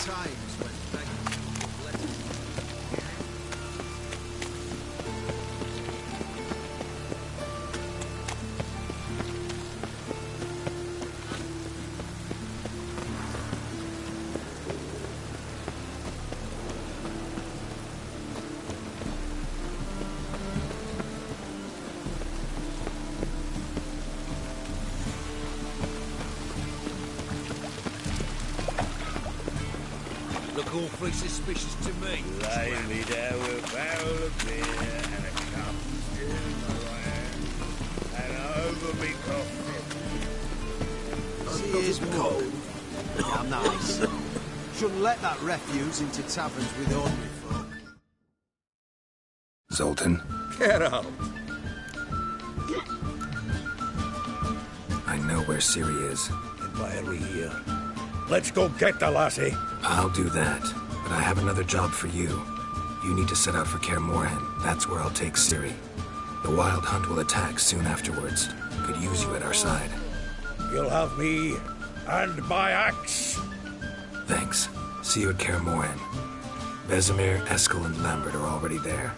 times when begging letters. Look awfully suspicious to me. Lay me down with a barrel of beer and a cup of stew in my hand, and over me coffin. See, here's cold. Damn nice. Shouldn't let that refuse into taverns with ordinary folk. Zoltan, Geralt. I know where Ciri is. And why are we here? Let's go get the lassie. I'll do that, but I have another job for you. You need to set out for Kaer Morhen. That's where I'll take Ciri. The Wild Hunt will attack soon afterwards. Could use you at our side. You'll have me and my axe. Thanks. See you at Kaer Morhen. Vesemir, Eskel, and Lambert are already there.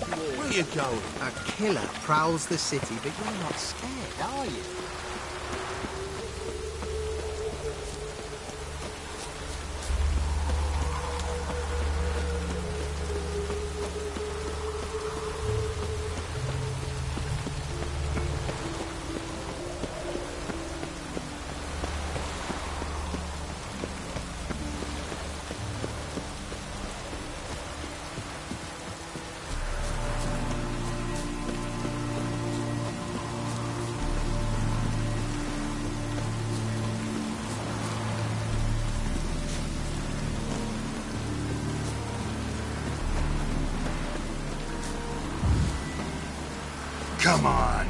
Where you going? A killer prowls the city, but you're not scared, are you? Come on.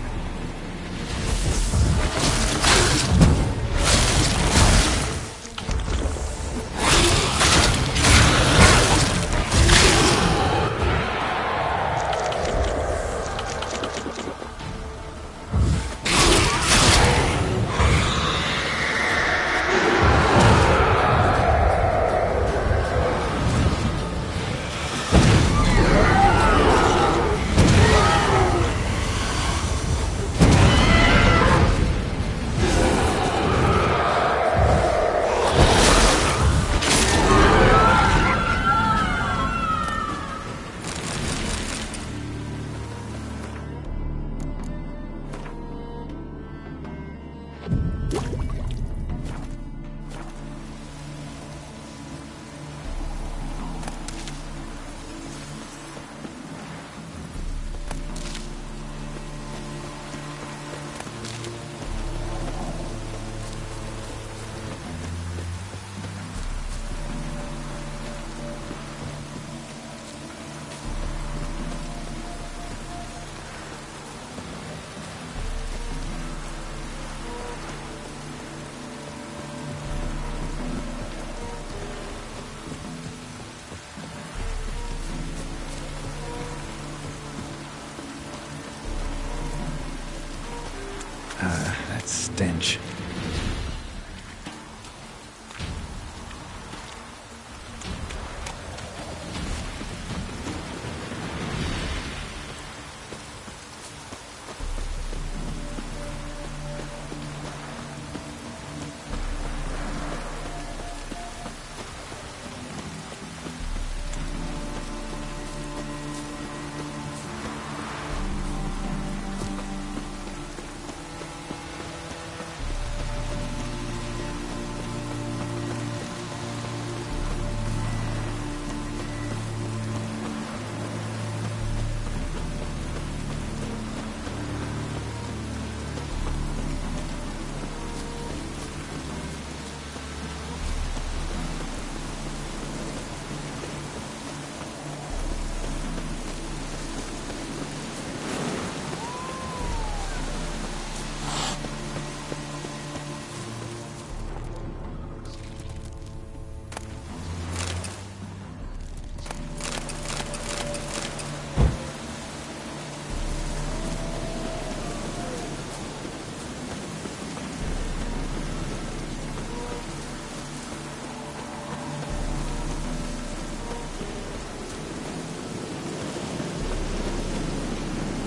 That stench.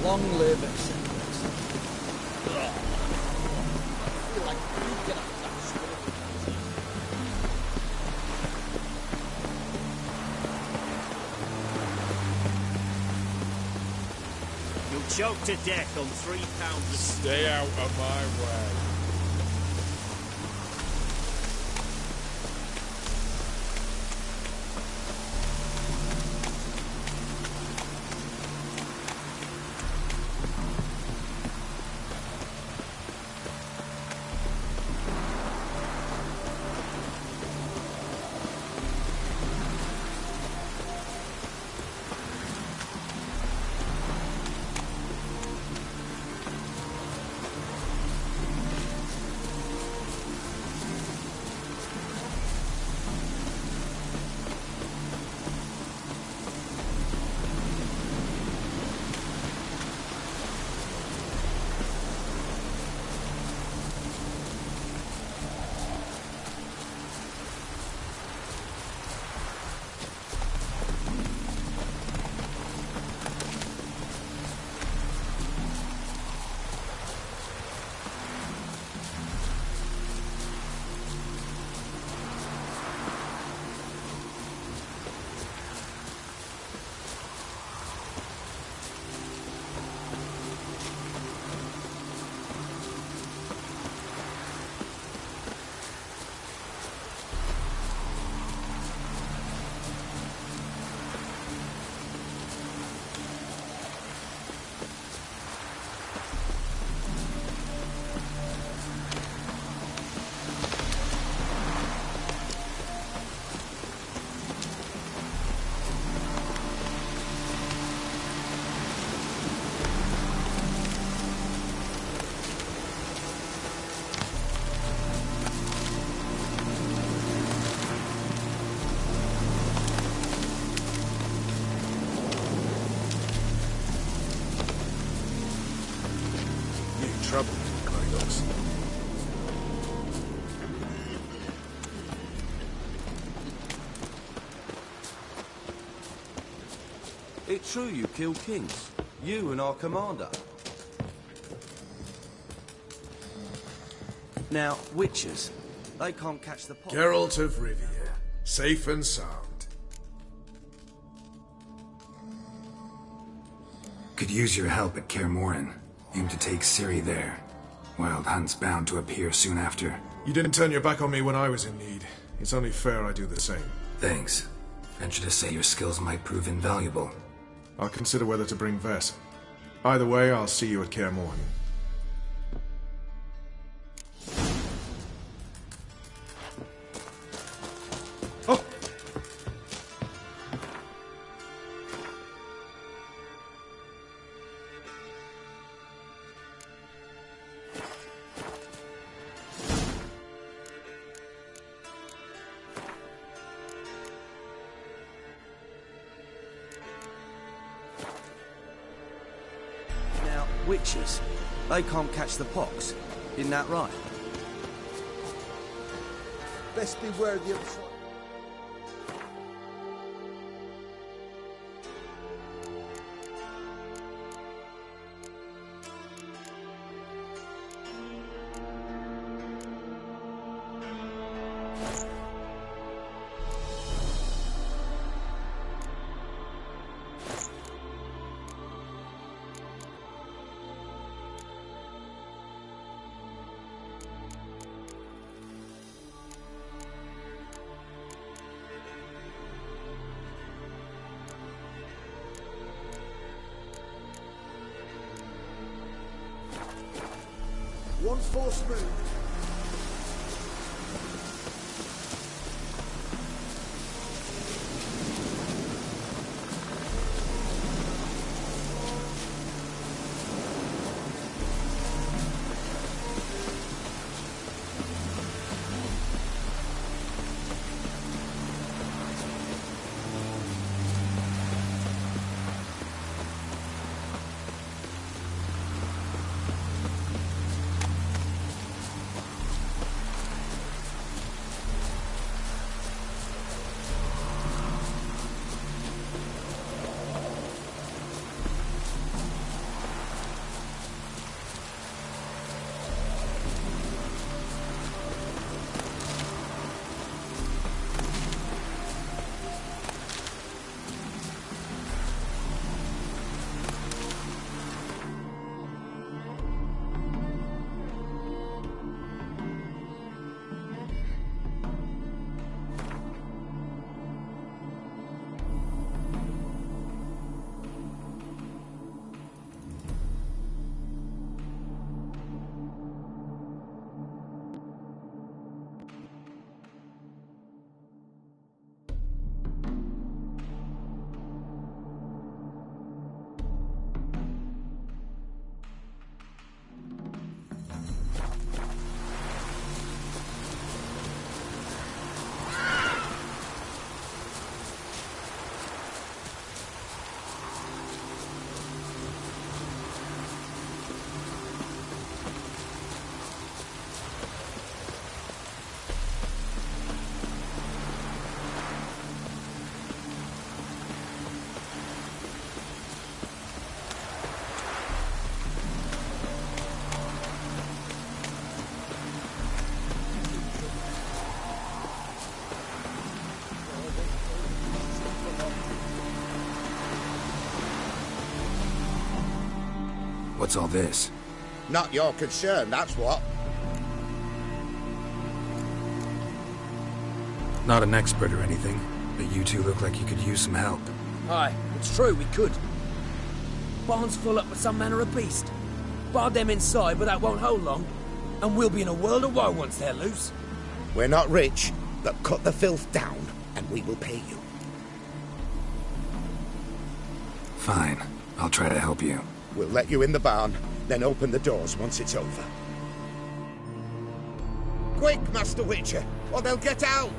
Long live acceptance. Ugh. I feel like you get up that sort. You'll choke to death on 3 pounds of... Stay out of my way. Trouble, Carlos. It's true you killed kings. You and our commander. Now, witches. They can't catch the pot. Geralt of Rivia. Safe and sound. Could use your help at Kaer Morhen. Aim to take Ciri there. Wild Hunt's bound to appear soon after. You didn't turn your back on me when I was in need. It's only fair I do the same. Thanks. Venture to say your skills might prove invaluable. I'll consider whether to bring Vess. Either way, I'll see you at Kaer Morhen. Oh! Now, witches. They can't catch the pox. Isn't that right? Best beware of the other side. One false move. What's all this? Not your concern, that's what. Not an expert or anything, but you two look like you could use some help. Aye, it's true, we could. Barn's full up with some manner of beast. Bar them inside, but that won't hold long. And we'll be in a world of woe once they're loose. We're not rich, but cut the filth down, and we will pay you. Fine. I'll try to help you. We'll let you in the barn, then open the doors once it's over. Quick, Master Witcher, or they'll get out!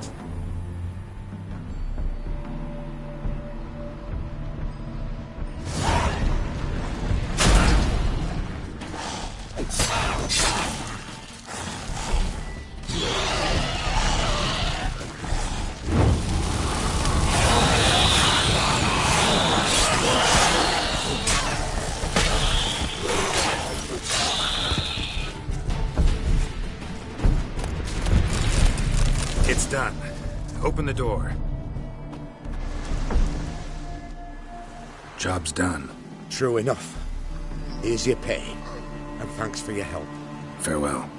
It's done. Open the door. Job's done. True enough. Here's your pay, and thanks for your help. Farewell.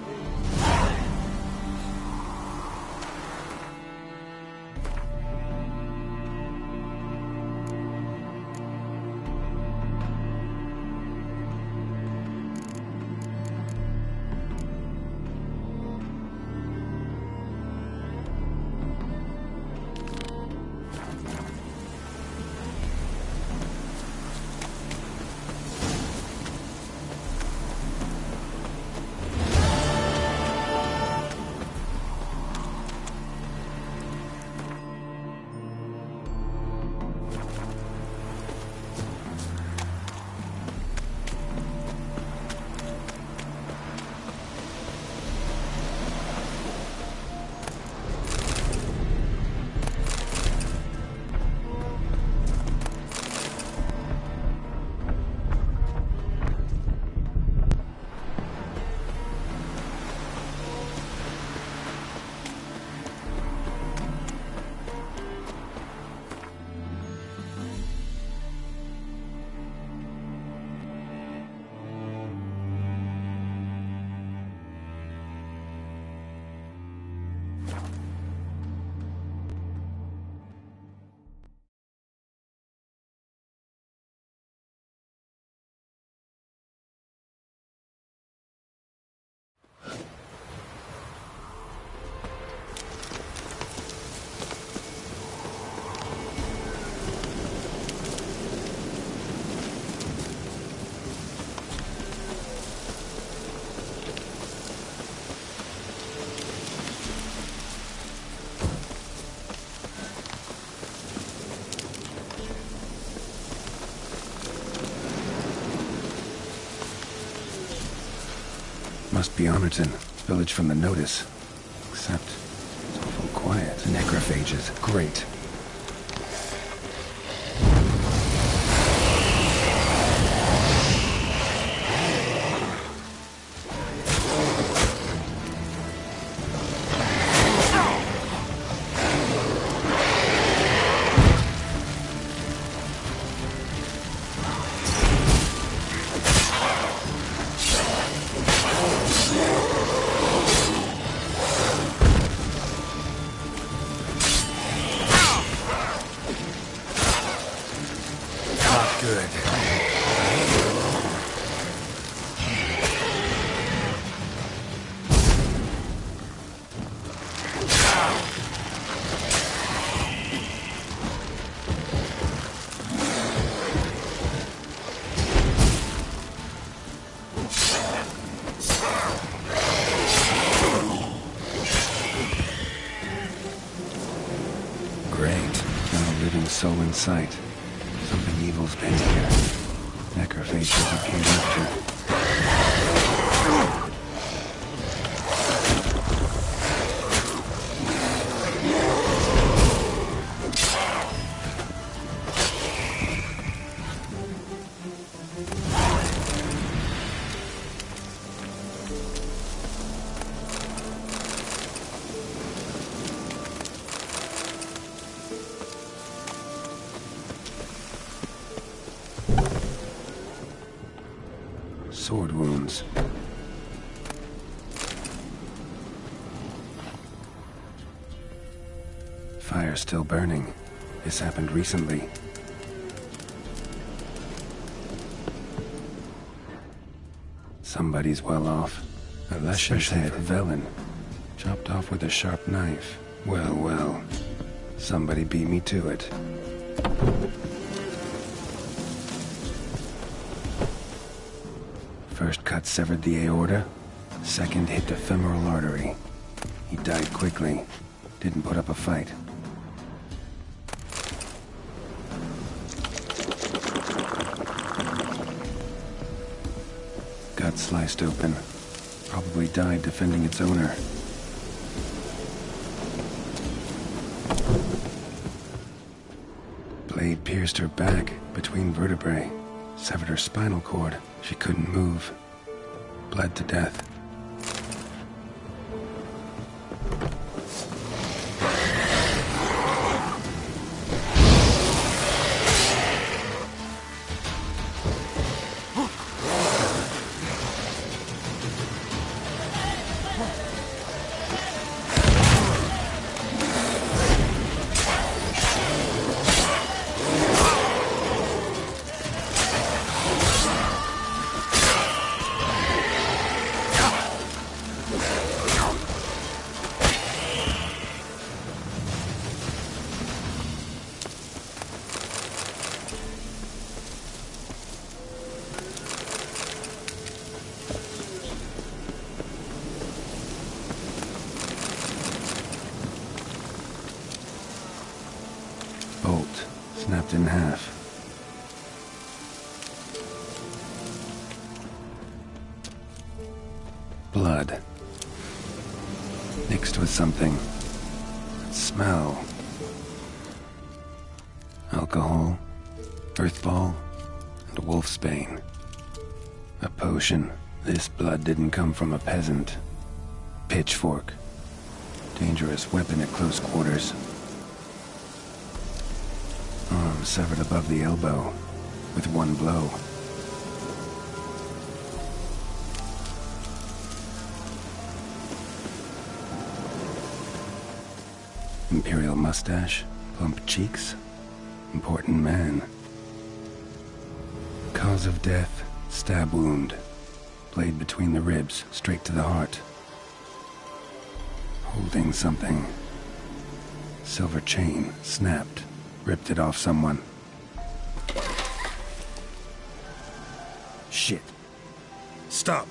Must be Armerton, village from the notice. Except, it's awful quiet. Necrophages, great. Soul in sight. Something evil's been here. Necrophages appeared after. sword wounds. Fire still burning. This happened recently. Somebody's well off. A luscious head Velen, chopped off with a sharp knife. Well, well. Somebody beat me to it. First cut severed the aorta. Second hit the femoral artery. He died quickly. Didn't put up a fight. Gut sliced open. Probably died defending its owner. Blade pierced her back between vertebrae. Severed her spinal cord. She couldn't move. Bled to death. Bolt snapped in half. Blood. Mixed with something. Smell. Alcohol, earthball, and wolfsbane. A potion. This blood didn't come from a peasant. Pitchfork. Dangerous weapon at close quarters. Arm severed above the elbow, with one blow. Imperial mustache, plump cheeks, important man. Cause of death, stab wound. Blade between the ribs, straight to the heart. Holding something. Silver chain, snapped. Ripped it off someone. Shit. Stop.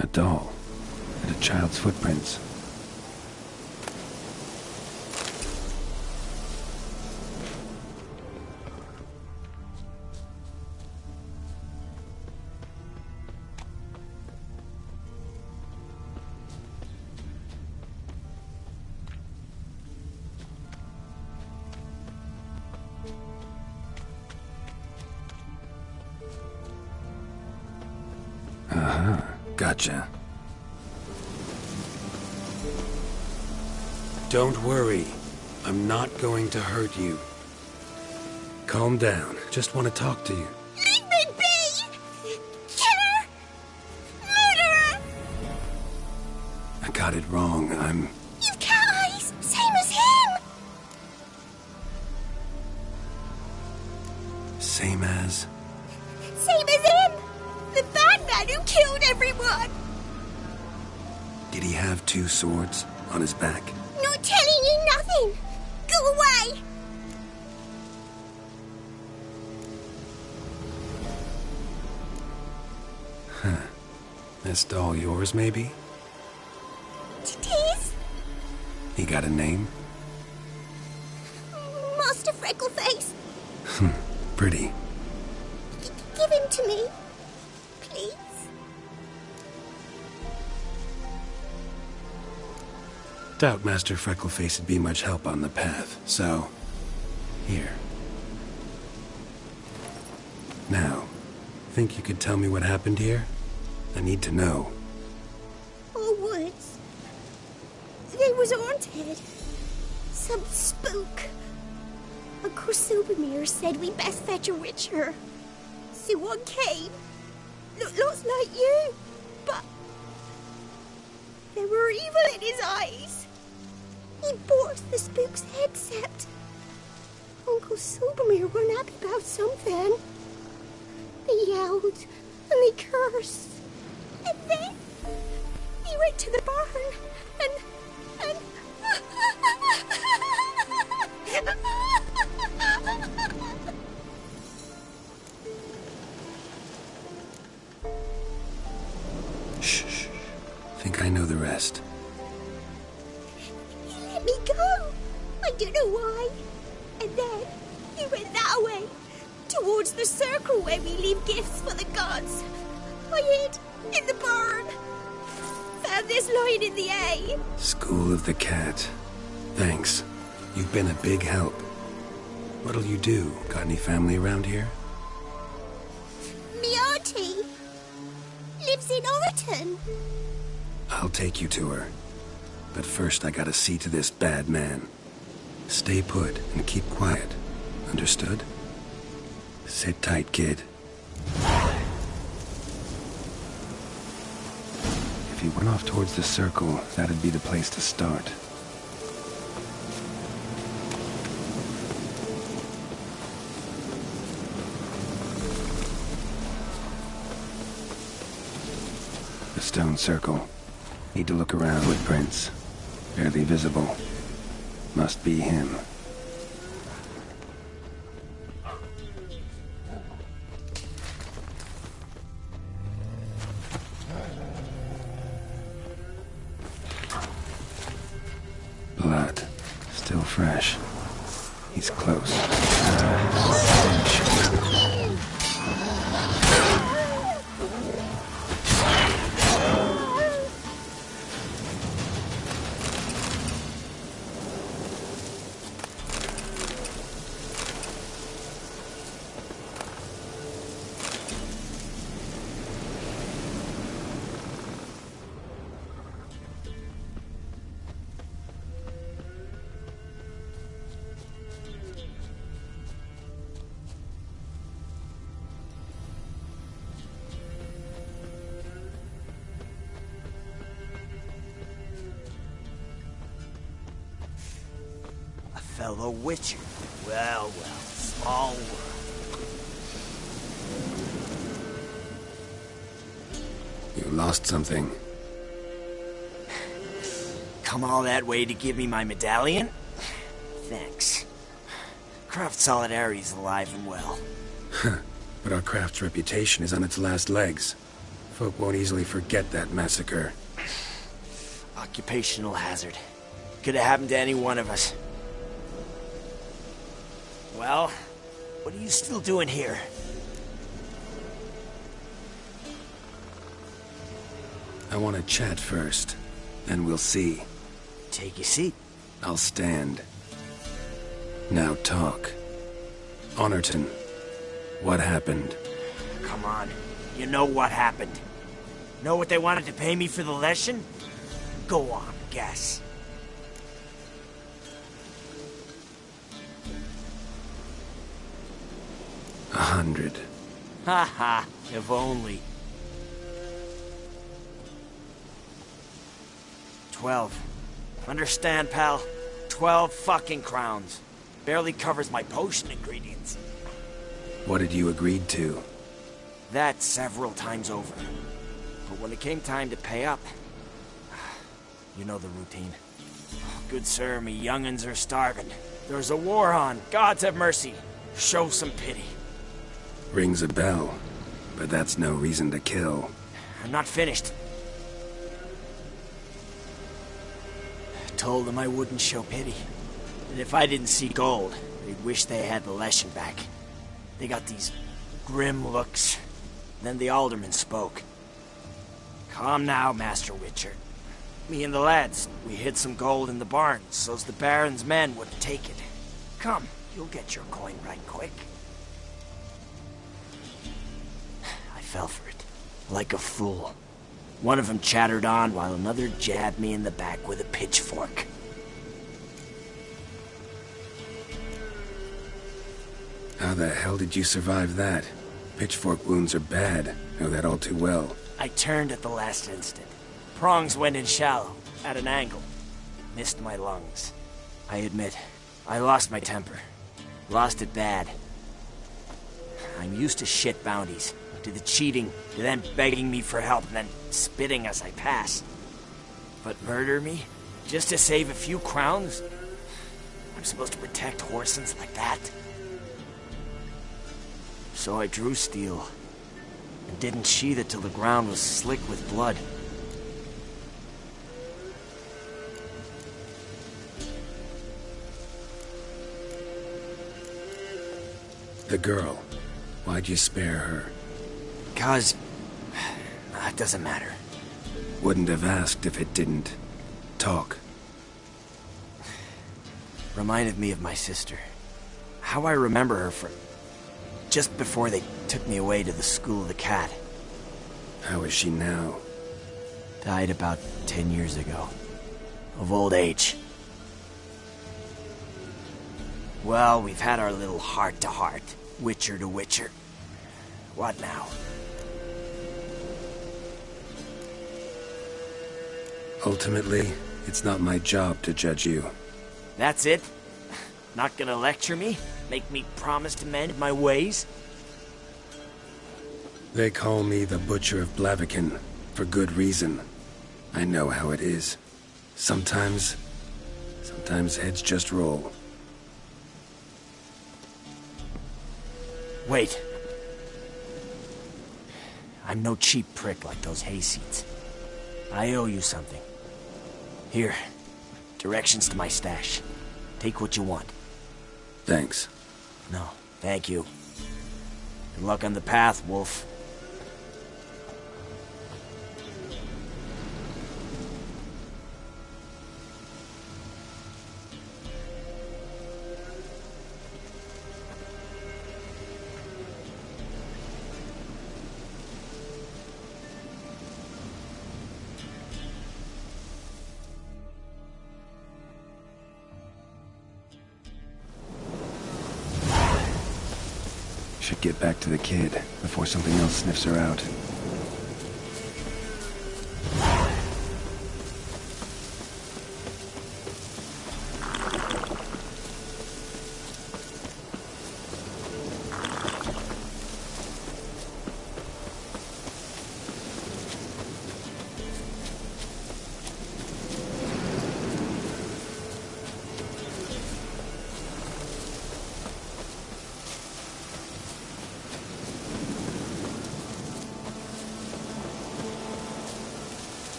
A doll. And a child's footprints. Gotcha. Don't worry. I'm not going to hurt you. Calm down. Just want to talk to you. Leave me be! Killer! Murderer! I got it wrong. You've cat eyes! Same as him! Same as? Same as him! The bad man who killed everyone! Did he have two swords on his back? Not telling you nothing! Go away! Huh. This doll yours, maybe? It is? He got a name? Master Freckleface. Pretty. Give him to me. Please. Doubt Master Freckleface would be much help on the path, so... Here. Now, think you could tell me what happened here? I need to know. Our woods. They was haunted. Some spook. Uncle Silvermere said we best fetch a witcher. So one came. Looked lots like you, but there were evil in his eyes. He bought the spook's headset. Uncle Silvermere weren't happy about something. They yelled and they cursed. And then he went to the barn and Shh. Think I know the rest. he let me go. I don't know why. And then he went that way, towards the circle where we leave gifts for the gods. I hid in the barn. Found this lying in the hay. School of the Cat. Thanks. You've been a big help. What'll you do? Got any family around here? Me auntie lives in Orton. I'll take you to her. But first I gotta see to this bad man. Stay put and keep quiet. Understood? Sit tight, kid. If he went off towards the circle, that'd be the place to start. The stone circle. Need to look around. Footprints. Barely visible. Must be him. Blood. Still fresh. He's close. Stench. Fellow Witcher. Well, small world. You lost something. Come all that way to give me my medallion? Thanks. Craft Solidarity's alive and well. But our craft's reputation is on its last legs. Folk won't easily forget that massacre. Occupational hazard. Could have happened to any one of us. Well, what are you still doing here? I want to chat first, then we'll see. Take your seat. I'll stand. Now talk. Honorton, what happened? Come on. You know what happened. Know what they wanted to pay me for the lesson? Go on, guess. $100. Ha ha, if only. 12. Understand, pal? 12 fucking crowns. Barely covers my potion ingredients. What had you agreed to? That several times over. But when it came time to pay up, you know the routine. Good sir, me young'uns are starving. There's a war on. Gods have mercy. Show some pity. Rings a bell, but that's no reason to kill. I'm not finished. Told them I wouldn't show pity. And if I didn't see gold, they'd wish they had the lesson back. They got these grim looks. Then the alderman spoke. Come now, Master Witcher. Me and the lads, we hid some gold in the barn, so's the Baron's men wouldn't take it. Come, you'll get your coin right quick. I fell for it, like a fool. One of them chattered on while another jabbed me in the back with a pitchfork. How the hell did you survive that? Pitchfork wounds are bad. Know that all too well. I turned at the last instant. Prongs went in shallow, at an angle. Missed my lungs. I admit, I lost my temper. Lost it bad. I'm used to shit bounties. To the cheating, to them begging me for help, and then spitting as I pass. But murder me? Just to save a few crowns? I'm supposed to protect Horsens like that? So I drew steel, and didn't sheathe it till the ground was slick with blood. The girl. Why'd you spare her? 'Cause... it doesn't matter. Wouldn't have asked if it didn't. Talk. Reminded me of my sister. How I remember her from... just before they took me away to the School of the Cat. How is she now? Died about 10 years ago. Of old age. Well, we've had our little heart-to-heart. Witcher to Witcher. What now? Ultimately, it's not my job to judge you. That's it? Not gonna lecture me? Make me promise to mend my ways? They call me the Butcher of Blaviken, for good reason. I know how it is. Sometimes heads just roll. Wait. I'm no cheap prick like those hayseeds. I owe you something. Here, directions to my stash. Take what you want. Thanks. No, thank you. Good luck on the path, Wolf. Should get back to the kid before something else sniffs her out.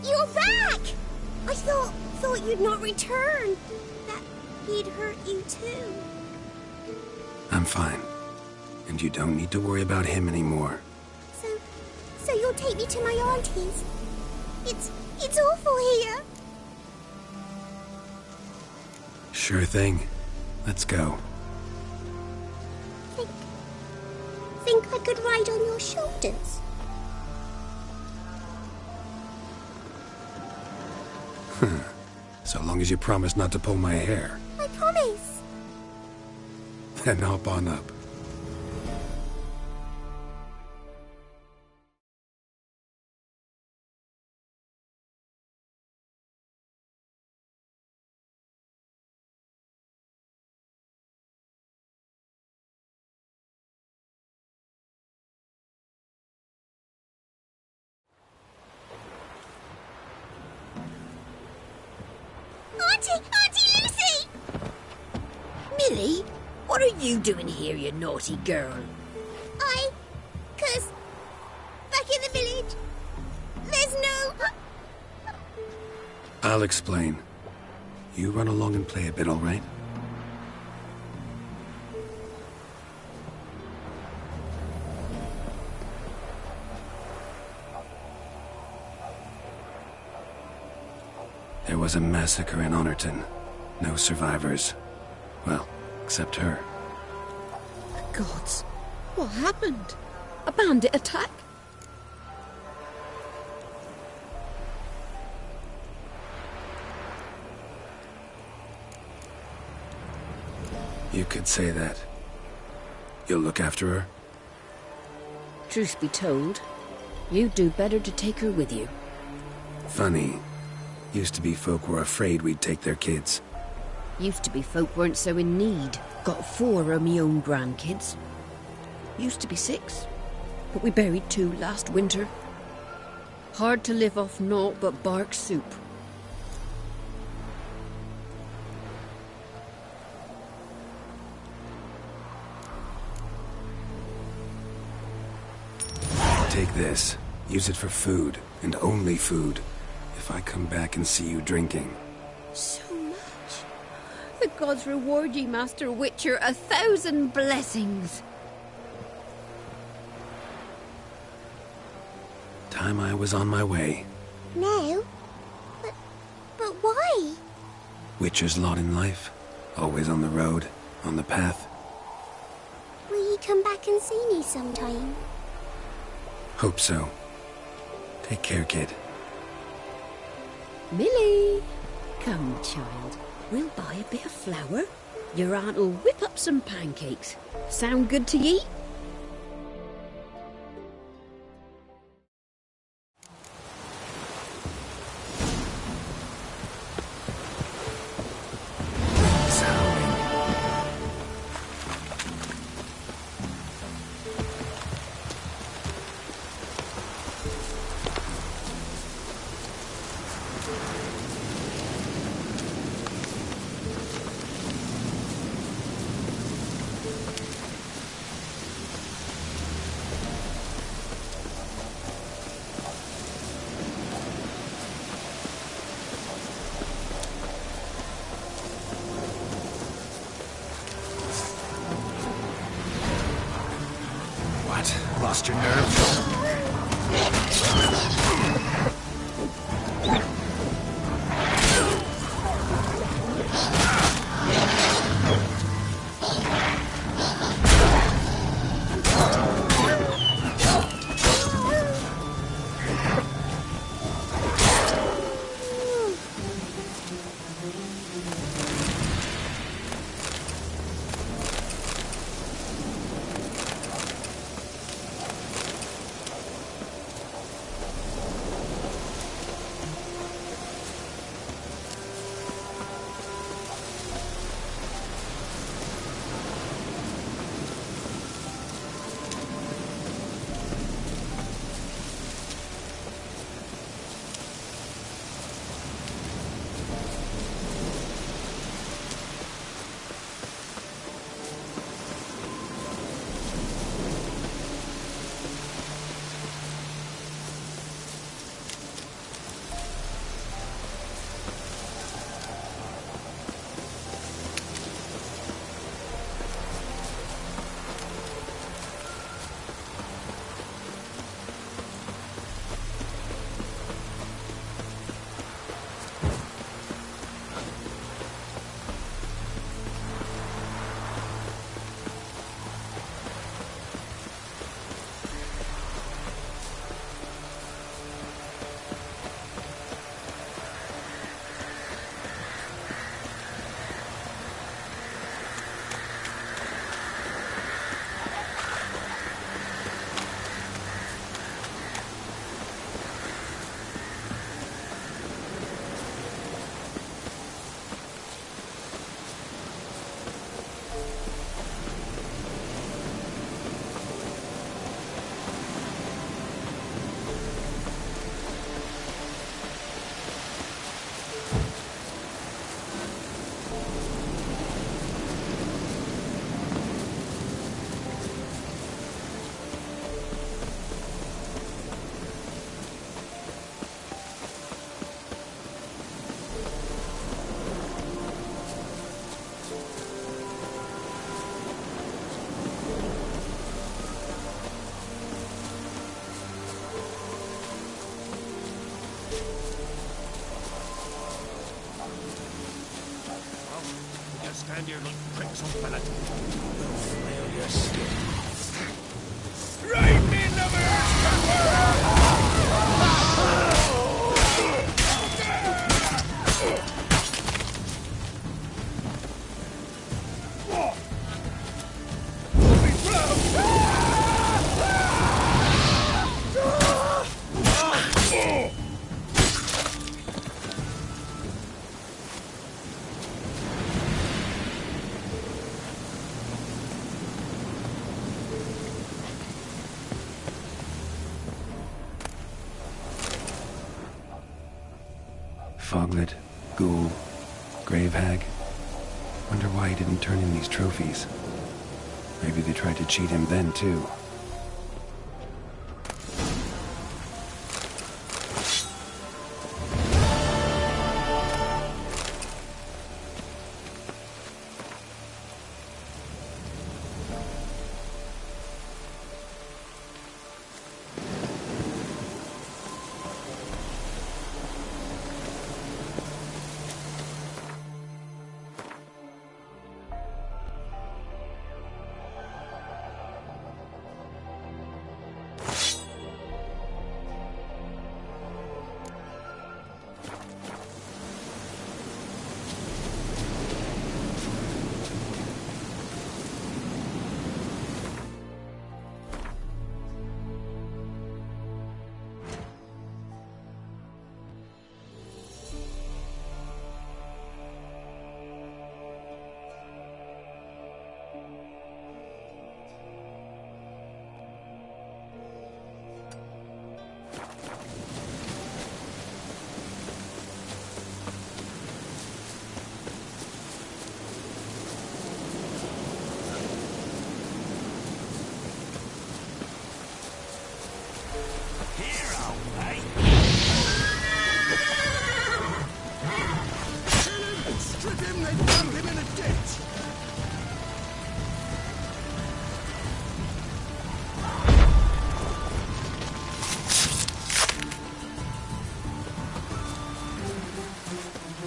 You're back! I thought you'd not return. That he'd hurt you too. I'm fine. And you don't need to worry about him anymore. So you'll take me to my auntie's? It's awful here. Sure thing. Let's go. Think I could ride on your shoulders? So long as you promise not to pull my hair. I promise. Then hop on up. Auntie Lucy! Millie, what are you doing here, you naughty girl? 'Cause back in the village, there's no... I'll explain. You run along and play a bit, all right? There was a massacre in Honorton. No survivors. Well, except her. Gods, what happened? A bandit attack? You could say that. You'll look after her? Truth be told, you'd do better to take her with you. Funny. Used to be folk were afraid we'd take their kids. Used to be folk weren't so in need. Got 4 of me own grandkids. Used to be 6, but we buried 2 last winter. Hard to live off naught but bark soup. Take this. Use it for food, and only food. If I come back and see you drinking. So much. The gods reward ye, Master Witcher, 1,000 blessings. Time I was on my way. No? But why? Witcher's lot in life. Always on the road, on the path. Will you come back and see me sometime? Hope so. Take care, kid. Millie! Come, child. We'll buy a bit of flour. Your aunt'll whip up some pancakes. Sound good to ye? Lost your nerve? Stand here like pricks on pellet. your skin. Right in the Foglet, Ghoul, Grave Hag. Wonder why he didn't turn in these trophies. Maybe they tried to cheat him then, too.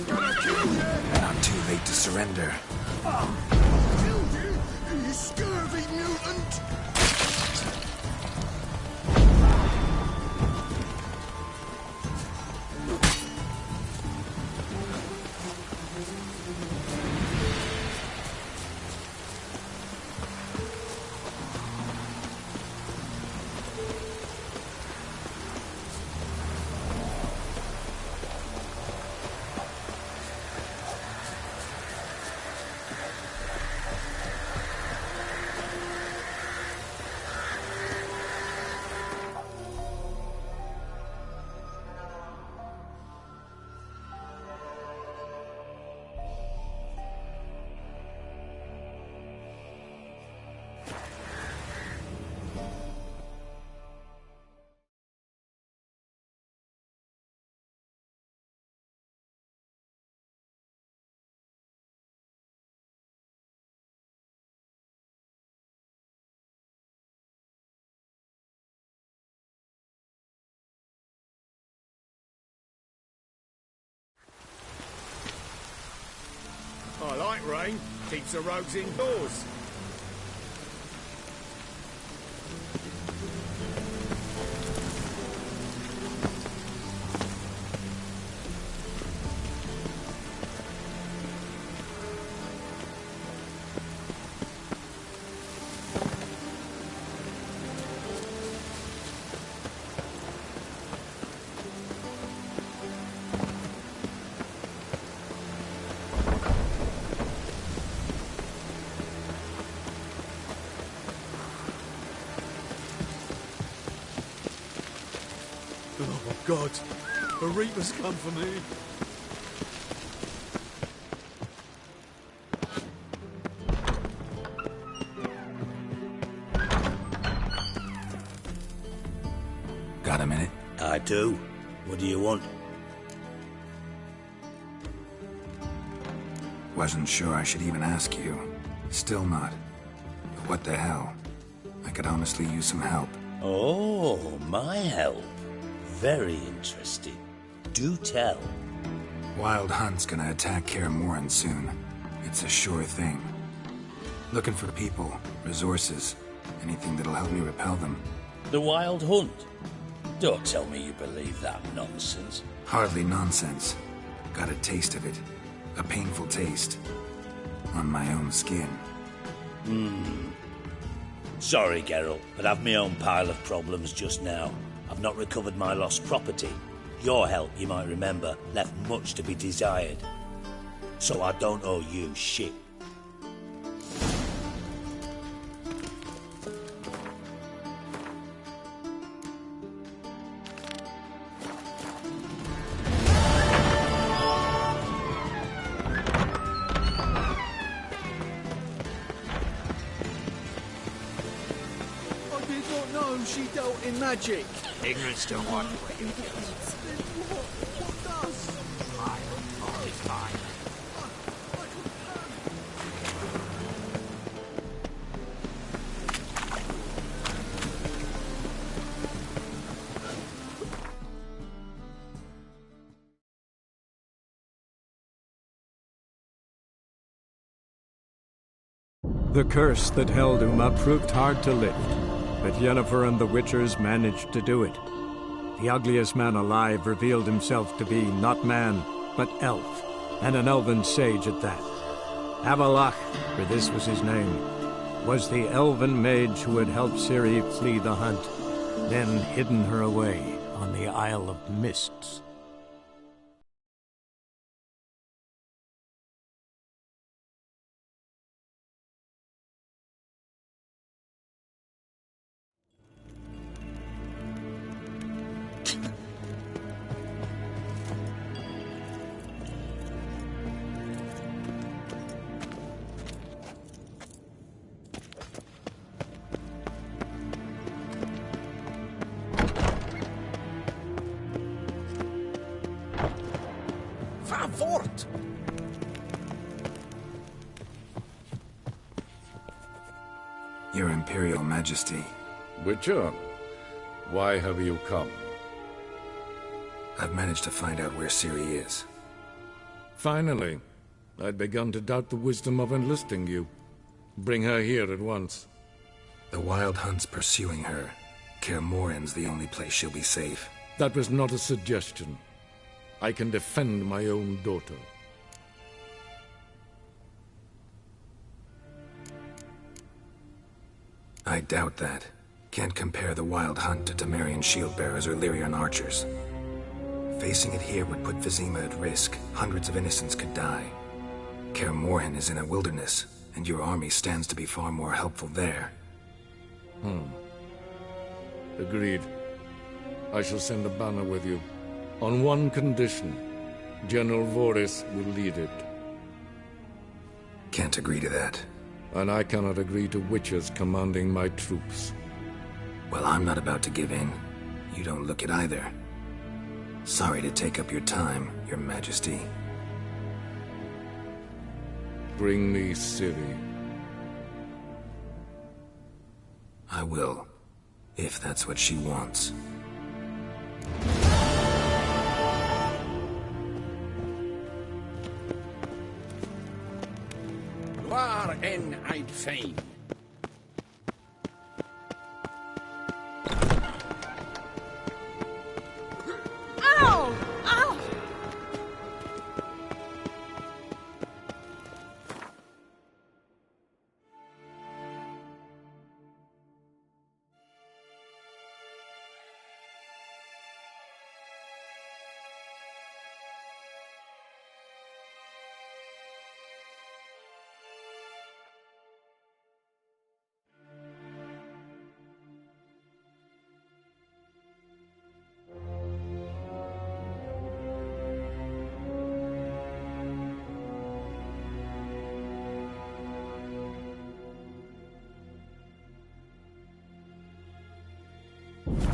Not too late to surrender. Killed you, you scurvy mutant! I like rain. Keeps the rogues indoors. Oh, God. The Reapers come for me. Got a minute? I do. What do you want? Wasn't sure I should even ask you. Still not. But what the hell? I could honestly use some help. Oh, my help. Very interesting. Do tell. Wild Hunt's gonna attack Kaer Morhen soon. It's a sure thing. Looking for people, Resources. Anything that'll help me repel them. The Wild Hunt? Don't tell me you believe that nonsense. Hardly nonsense. Got a taste of it. A painful taste. On my own skin. Sorry, Geralt, but I've my own pile of problems just now. I've not recovered my lost property. Your help, you might remember, left much to be desired. So I don't owe you shit. I did not know she dealt in magic. Ignorance don't walk away. What does? Always fine. The curse that held Uma proved hard to lift, but Yennefer and the Witchers managed to do it. The ugliest man alive revealed himself to be not man, but elf, and an elven sage at that. Avalach, for this was his name, was the elven mage who had helped Ciri flee the hunt, then hidden her away on the Isle of Mists. Fort! Your Imperial Majesty. Witcher, why have you come? I've managed to find out where Ciri is. Finally. I'd begun to doubt the wisdom of enlisting you. Bring her here at once. The Wild Hunt's pursuing her. Kaer Morhen's the only place she'll be safe. That was not a suggestion. I can defend my own daughter. I doubt that. Can't compare the Wild Hunt to Temerian shield-bearers or Lyrian archers. Facing it here would put Vizima at risk. Hundreds of innocents could die. Kaer Morhen is in a wilderness, and your army stands to be far more helpful there. Agreed. I shall send a banner with you. On one condition. General Voris will lead it. Can't agree to that. And I cannot agree to witches commanding my troops. Well, I'm not about to give in. You don't look it either. Sorry to take up your time, Your Majesty. Bring me Ciri. I will, if that's what she wants. Waar en I'd fain. Ow! Ow!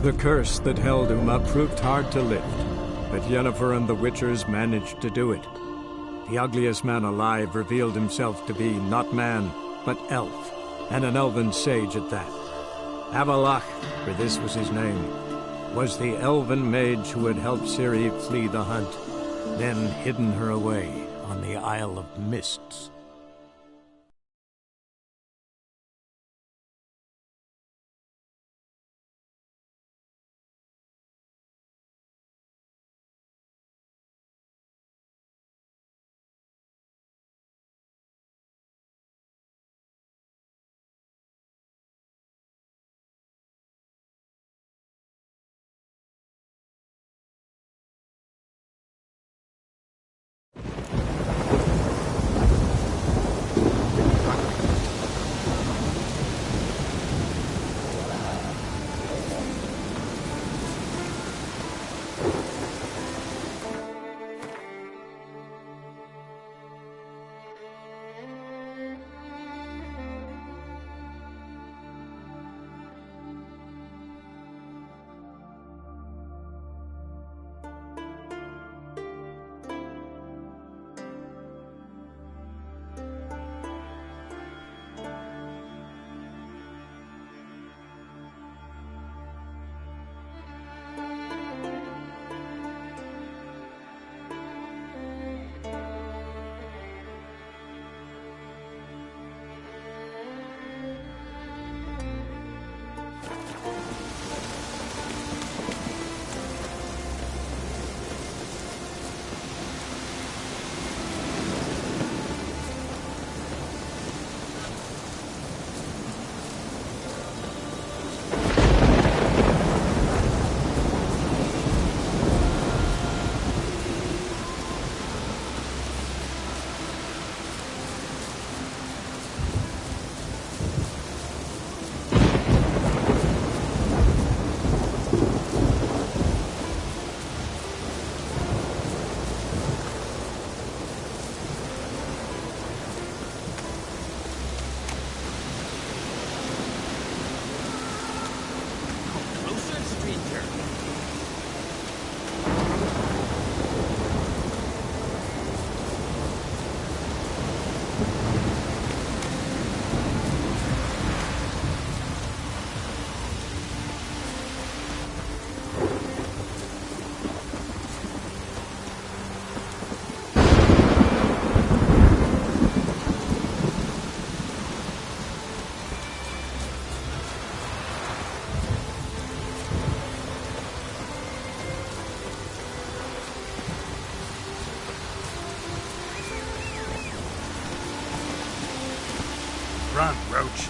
The curse that held Uma proved hard to lift, but Yennefer and the Witchers managed to do it. The ugliest man alive revealed himself to be not man, but elf, and an elven sage at that. Avalach, for this was his name, was the elven mage who had helped Ciri flee the hunt, then hidden her away on the Isle of Mists. Run, Roach.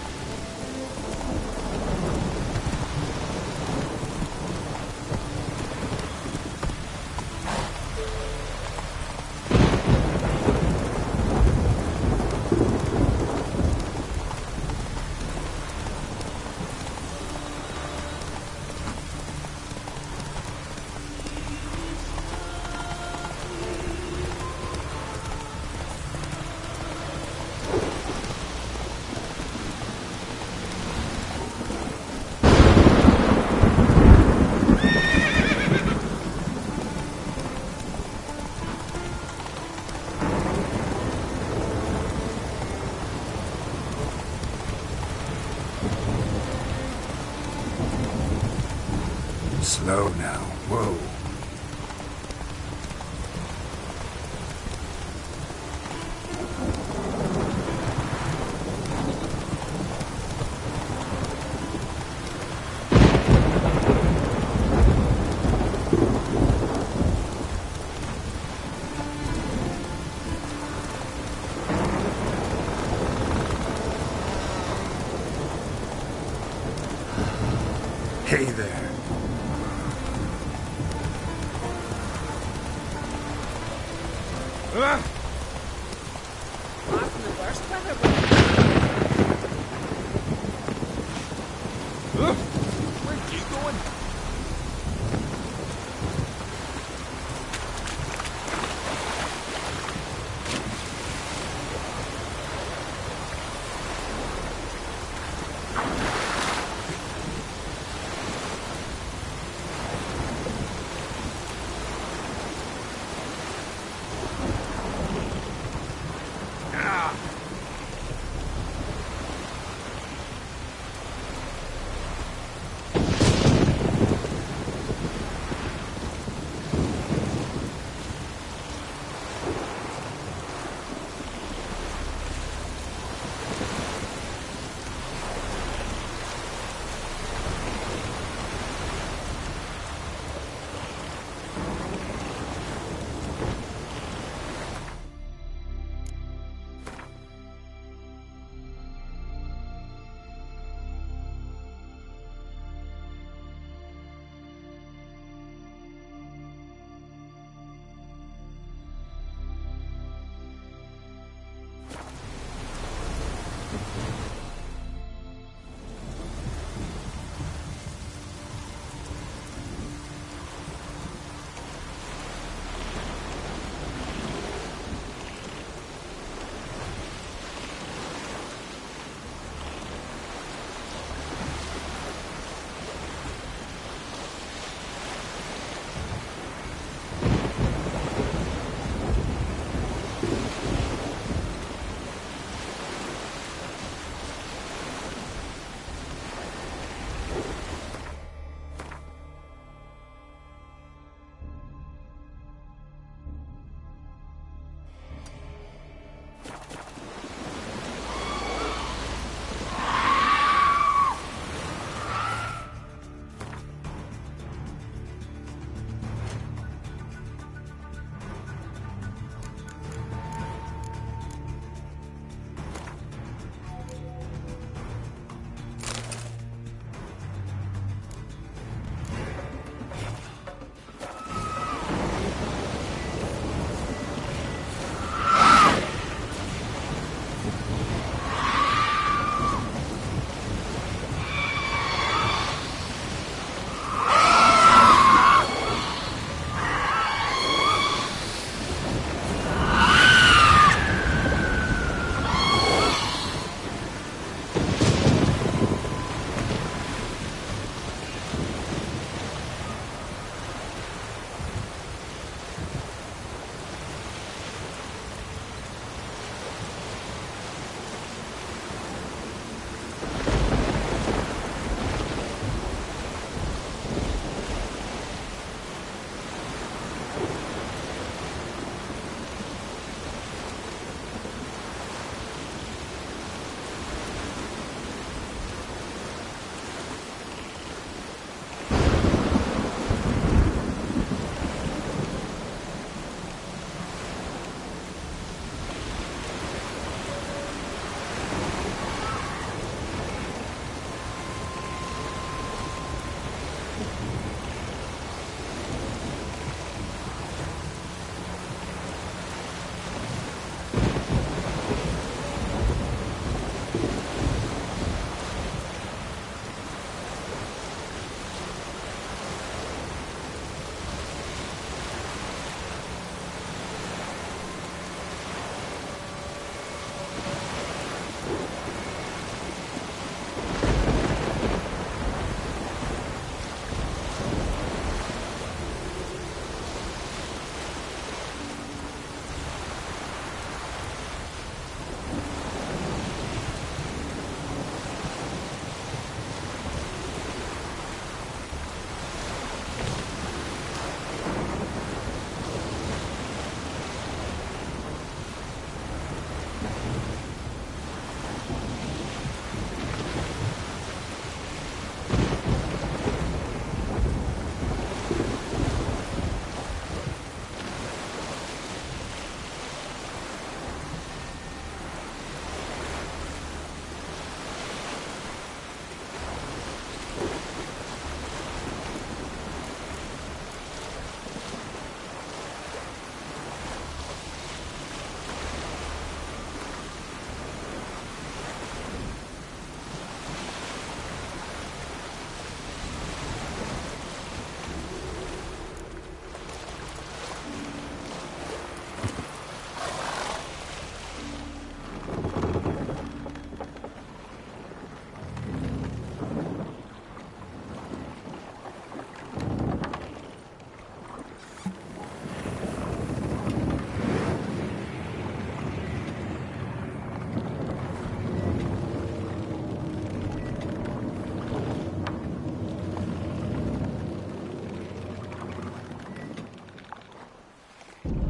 Slow now. Whoa. Hey there. Far from the worst weather, Where are you going?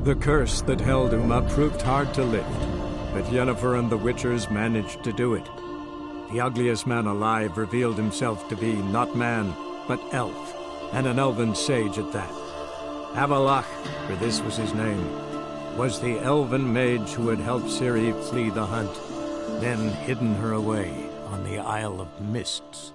The curse that held Uma proved hard to lift, but Yennefer and the Witchers managed to do it. The ugliest man alive revealed himself to be not man, but elf, and an elven sage at that. Avalach, for this was his name, was the elven mage who had helped Ciri flee the hunt, then hidden her away on the Isle of Mists.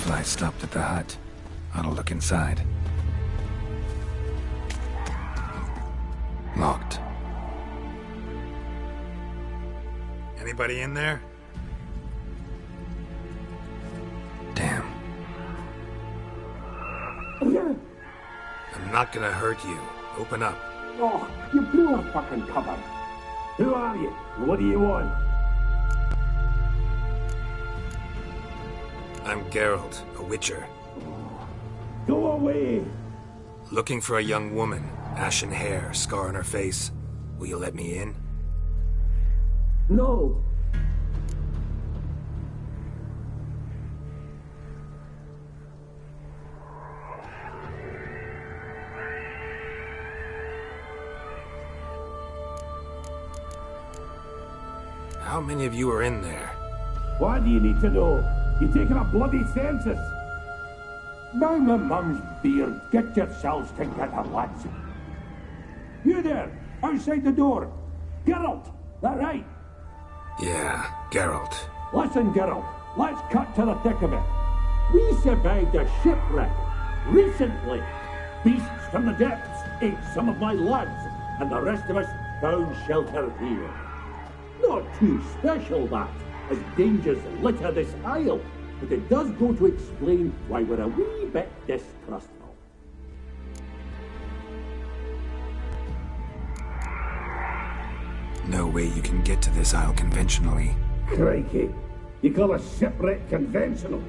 I stopped at the hut. I'll look inside. Locked. Anybody in there? Damn. not gonna hurt you. Open up. Oh, you blew a fucking cover. Who are you? What do you want? I'm Geralt, a witcher. Go away! Looking for a young woman. Ashen hair, scar on her face. Will you let me in? No! How many of you are in there? What do you need to know? You taking a bloody census? Down the mum's beard, get yourselves together, lads. You there, outside the door. Geralt, that right? Yeah, Geralt. Listen, Geralt, let's cut to the thick of it. We survived a shipwreck recently. Beasts from the depths ate some of my lads, and the rest of us found shelter here. Not too special, that, as dangers litter this isle, but it does go to explain why we're a wee bit distrustful. No way you can get to this isle conventionally. Crikey, you call a shipwreck conventional?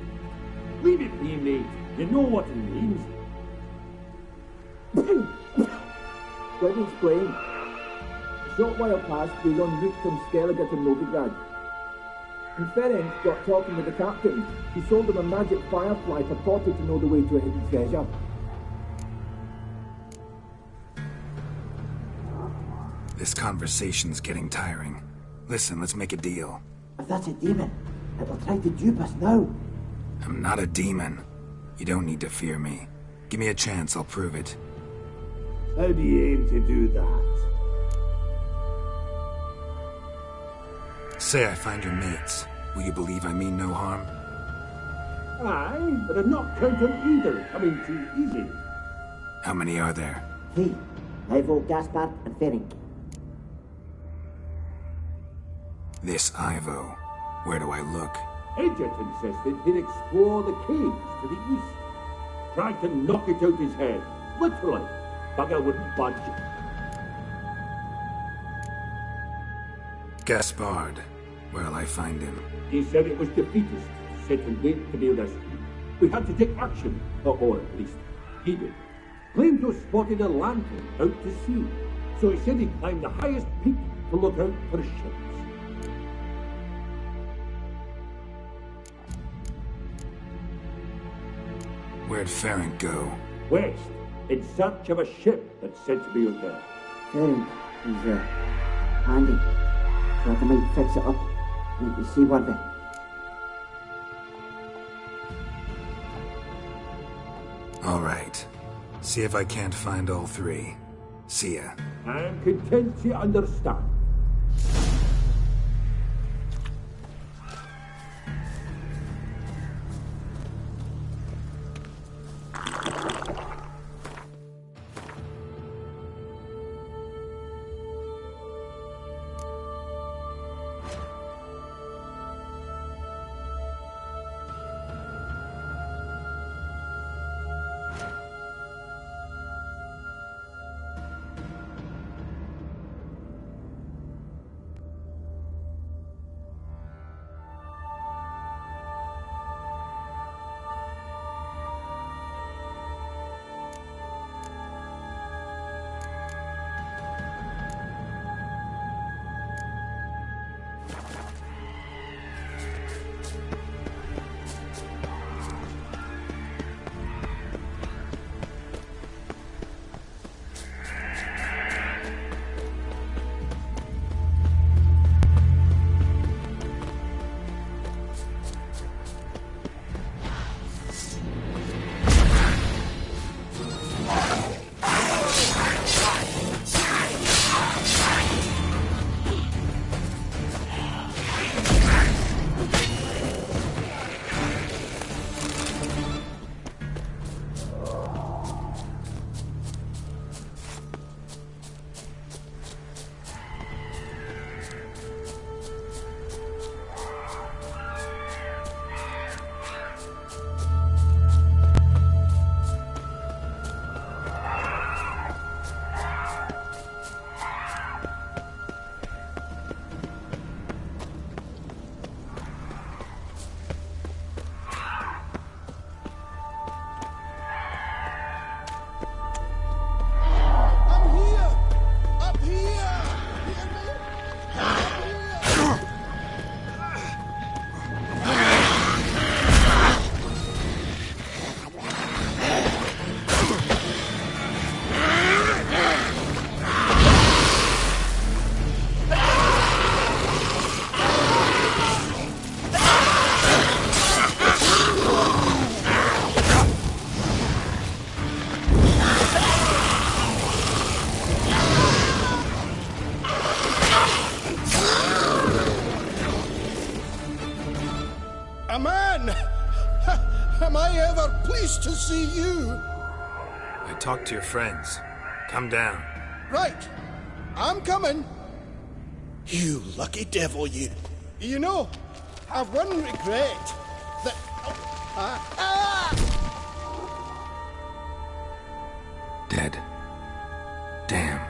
Leave it be, mate. You know what it means. Let me explain. A short while past, we were en route from Skellige to Novigrad. And Ferenc got talking with the captain. He sold him a magic firefly for Potter to know the way to a hidden treasure. This conversation's getting tiring. Listen, let's make a deal. If that's a demon, it will try to dupe us now. I'm not a demon. You don't need to fear me. Give me a chance, I'll prove it. How do you aim to do that? Say I find your mates. Will you believe I mean no harm? Aye, but I'm not counting either coming too easy. How many are there? 3. Ivo, Gaspard, and Ferenc. This Ivo. Where do I look? Edget insisted he'd explore the caves to the east. Tried to knock it out his head. Literally. Bugger wouldn't budge. Gaspard. Where'll I find him? He said it was defeatist, set and wait to be rescued. We had to take action, or at least he did. Claimed to have spotted a lantern out to sea, so he said he'd climb the highest peak to look out for ships. Where'd Ferenc go? West, in search of a ship that said to be out there. Ferenc is, handy. So I might fix it up. Make the seaworthy. All right. See if I can't find all 3. See ya. I'm content to understand. A man! Am I ever pleased to see you? I talked to your friends. Come down. Right. I'm coming. You lucky devil, you. You know, I've one regret. That... Dead. Damn.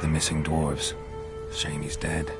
The missing dwarves. Shame he's dead.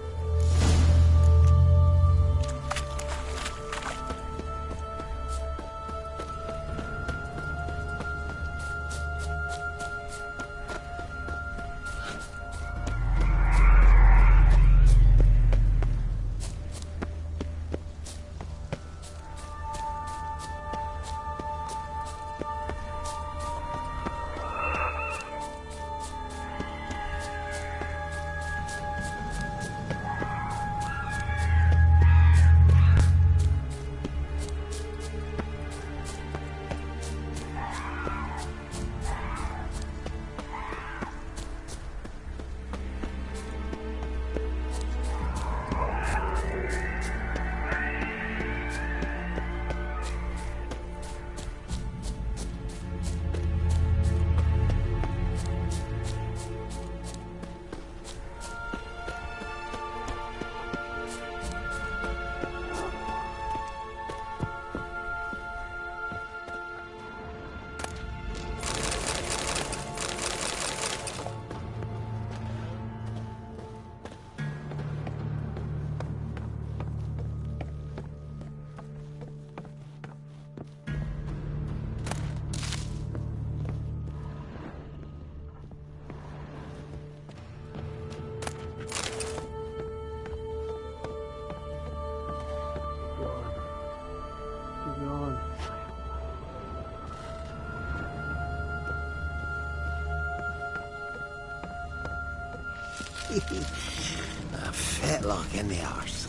A fetlock in the arse.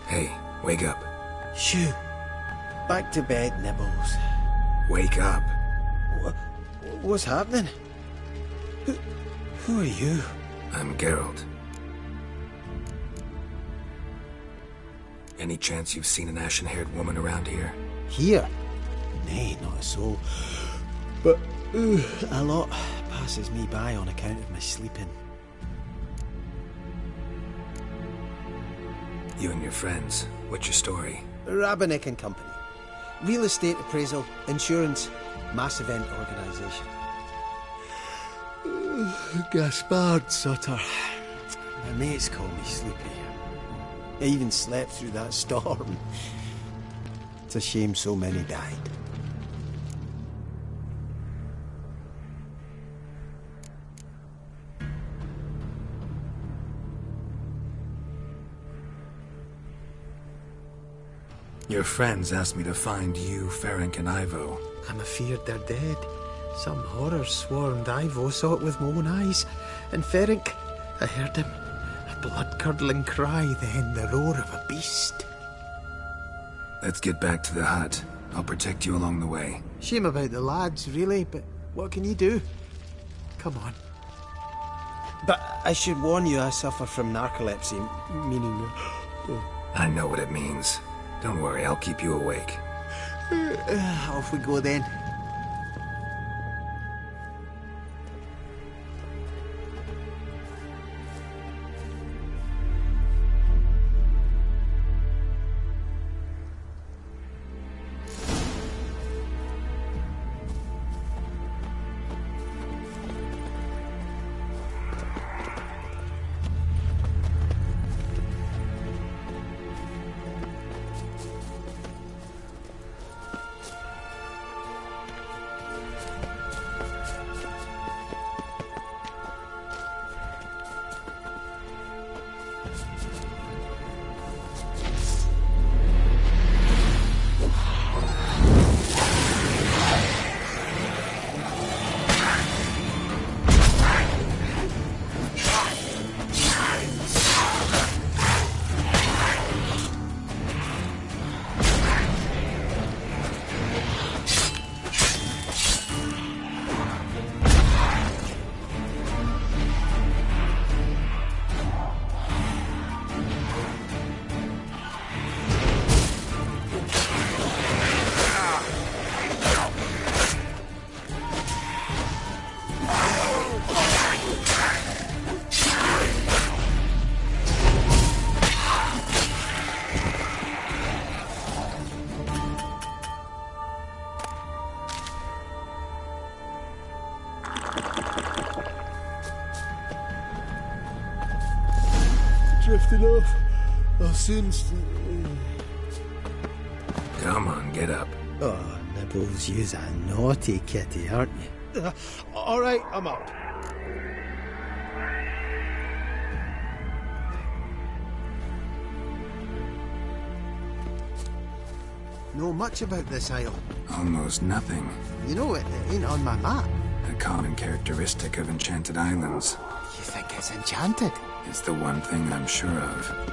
Hey, wake up. Shoo. Back to bed, Nibbles. Wake up. What's happening? Who are you? I'm Geralt. Any chance you've seen an ashen-haired woman around here? Here? Nay, not a soul. But a lot passes me by on account of my sleeping. You and your friends, what's your story? Rabbinick and Company. Real estate appraisal, insurance, mass event organisation. Gaspard Sutter. My mates call me Sleepy. I even slept through that storm. It's a shame so many died. Your friends asked me to find you, Ferenc, and Ivo. I'm afeard they're dead. Some horror swarmed Ivo, saw it with my own eyes. And Ferenc, I heard him. A blood-curdling cry, then the roar of a beast. Let's get back to the hut. I'll protect you along the way. Shame about the lads, really, but what can you do? Come on. But I should warn you, I suffer from narcolepsy, meaning... I know what it means. Don't worry, I'll keep you awake. Off we go then. Drifting off. I'll soon... Come on, get up. Oh, Nibbles, you's a naughty kitty, aren't you? All right, I'm up. Know much about this isle? Almost nothing. You know, it ain't on my map. A common characteristic of enchanted islands. You think it's enchanted? It's the one thing I'm sure of.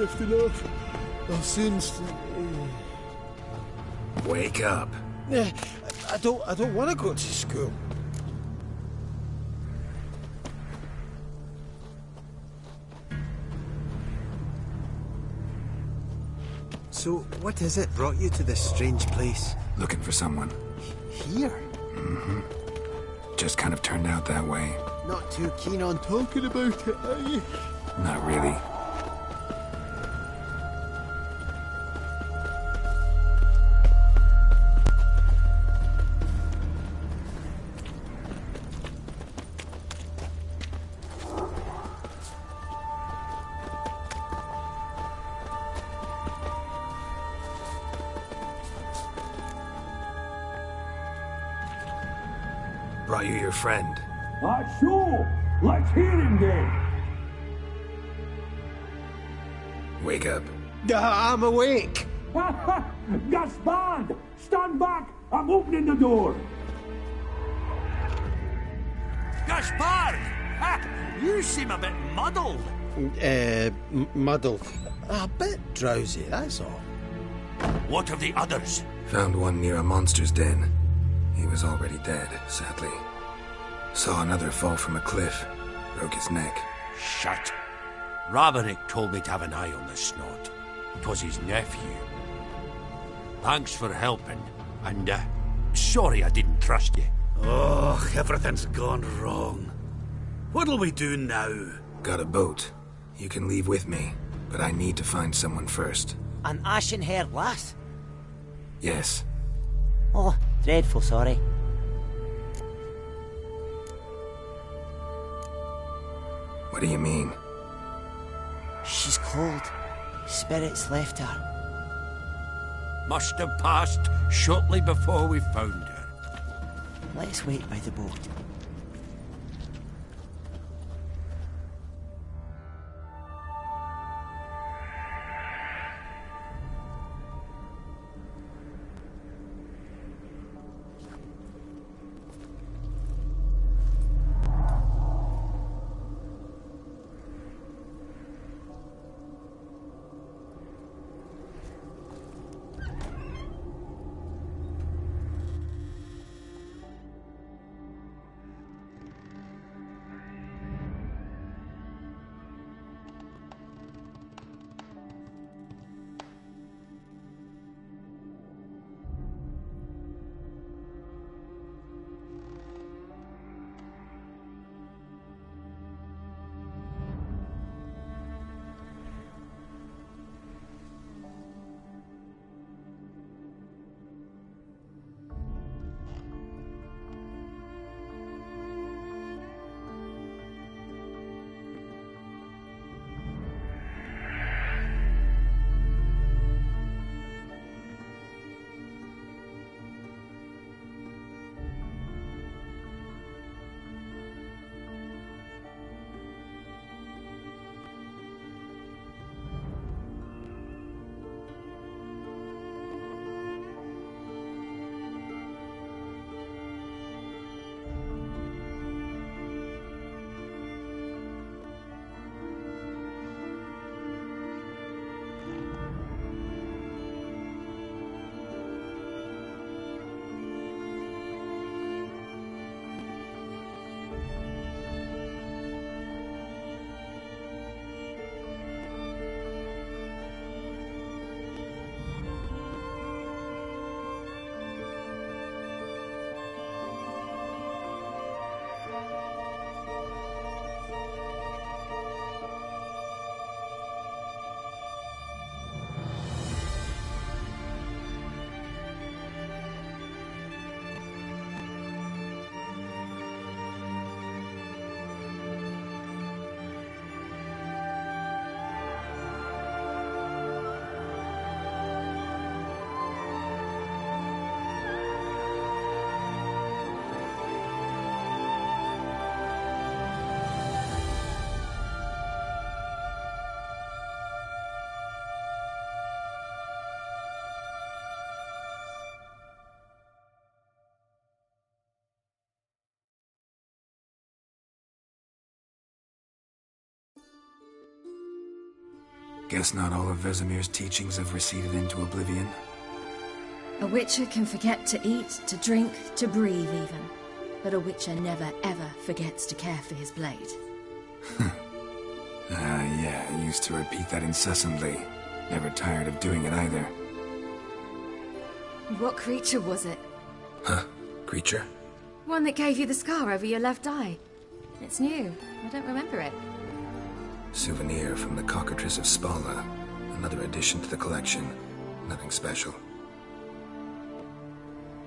drifting off. I'll soon Wake up. I don't want to go to school. So, what is it brought you to this strange place? Looking for someone. Here? Mm-hmm. Just kind of turned out that way. Not too keen on talking about it, are you? Not really. Brought you your friend. Sure. Let's hear him then. Wake up. I'm awake. Gaspard! Stand back! I'm opening the door. Gaspard! You seem a bit muddled. Muddled. A bit drowsy, that's all. What of the others? Found one near a monster's den. He was already dead, sadly. Saw another fall from a cliff. Broke his neck. Shut. Roderick told me to have an eye on the snot. 'Twas his nephew. Thanks for helping. And, sorry I didn't trust you. Oh, everything's gone wrong. What'll we do now? Got a boat. You can leave with me, but I need to find someone first. An ashen-haired lass? Yes. Oh, dreadful sorry. What do you mean? She's cold. Spirits left her. Must have passed shortly before we found her. Let's wait by the boat. Guess not all of Vesemir's teachings have receded into oblivion. A witcher can forget to eat, to drink, to breathe even. But a witcher never ever forgets to care for his blade. Yeah, I used to repeat that incessantly. Never tired of doing it either. What creature was it? Huh? Creature? One that gave you the scar over your left eye. It's new. I don't remember it. Souvenir from the Cockatrice of Spala. Another addition to the collection. Nothing special.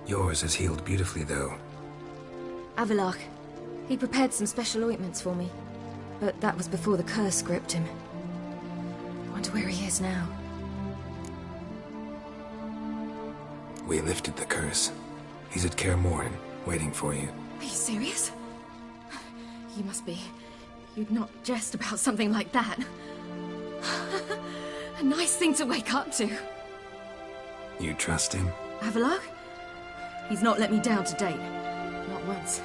Yours has healed beautifully, though. Avallac'h. He prepared some special ointments for me. But that was before the curse gripped him. Wonder where he is now. We lifted the curse. He's at Kaer Morhen, waiting for you. Are you serious? You must be. You'd not jest about something like that. A nice thing to wake up to. You trust him? Avallac'h? He's not let me down to date. Not once.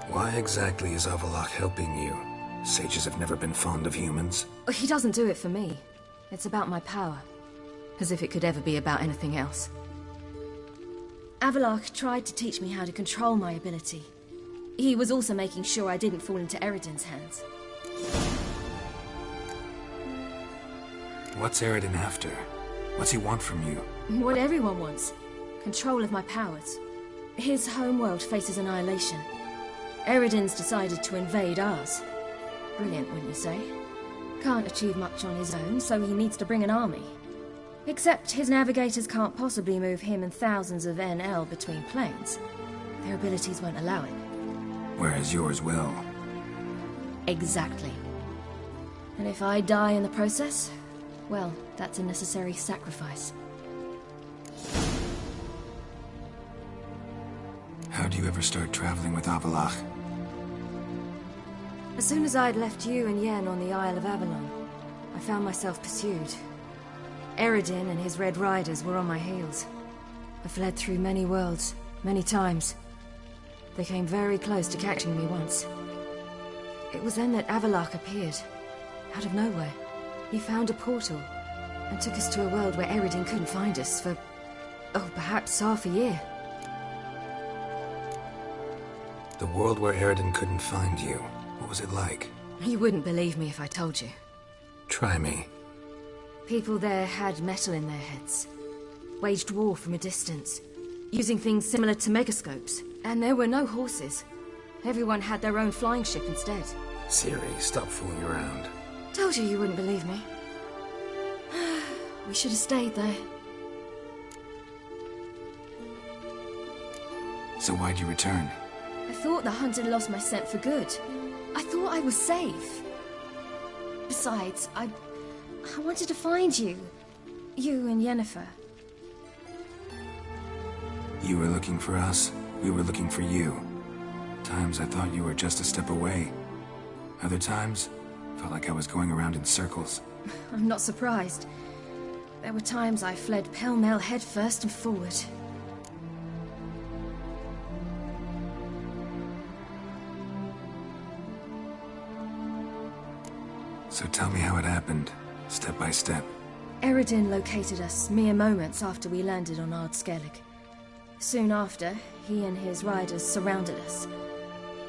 Why exactly is Avallac'h helping you? Sages have never been fond of humans. He doesn't do it for me. It's about my power. As if it could ever be about anything else. Avallac'h tried to teach me how to control my ability. He was also making sure I didn't fall into Eredin's hands. What's Eredin after? What's he want from you? What everyone wants. Control of my powers. His homeworld faces annihilation. Eredin's decided to invade ours. Brilliant, wouldn't you say? Can't achieve much on his own, so he needs to bring an army. Except his navigators can't possibly move him and thousands of NL between planes. Their abilities won't allow it. Whereas yours will. Exactly. And if I die in the process, well, that's a necessary sacrifice. How'd you ever start traveling with Avallac'h? As soon as I'd left you and Yen on the Isle of Avalon, I found myself pursued. Eredin and his Red Riders were on my heels. I fled through many worlds, many times. They came very close to catching me once. It was then that Avallac'h appeared, out of nowhere. He found a portal, and took us to a world where Eredin couldn't find us for, perhaps half a year. The world where Eredin couldn't find you, what was it like? You wouldn't believe me if I told you. Try me. People there had metal in their heads, waged war from a distance, using things similar to megascopes, and there were no horses. Everyone had their own flying ship instead. Ciri, stop fooling around. Told you wouldn't believe me. We should have stayed there. So why'd you return? I thought the hunt had lost my scent for good. I thought I was safe. Besides, I wanted to find you. You and Yennefer. You were looking for us, we were looking for you. Times I thought you were just a step away. Other times, felt like I was going around in circles. I'm not surprised. There were times I fled pell-mell headfirst and forward. So tell me how it happened, step by step. Eredin located us mere moments after we landed on Ard Skellig. Soon after, he and his riders surrounded us.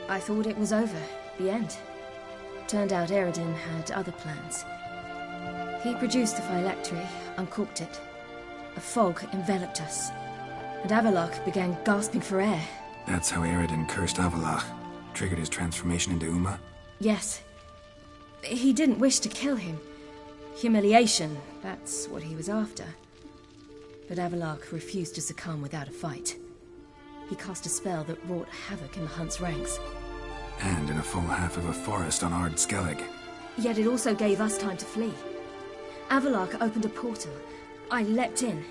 I thought it was over, the end. Turned out Eredin had other plans. He produced the phylactery, uncorked it. A fog enveloped us, and Avallac'h began gasping for air. That's how Eredin cursed Avallac'h, triggered his transformation into Uma? Yes. He didn't wish to kill him. Humiliation, that's what he was after. But Avallac'h refused to succumb without a fight. He cast a spell that wrought havoc in the hunt's ranks. And in a full half of a forest on Ard Skellig. Yet it also gave us time to flee. Avallac'h opened a portal. I leapt in.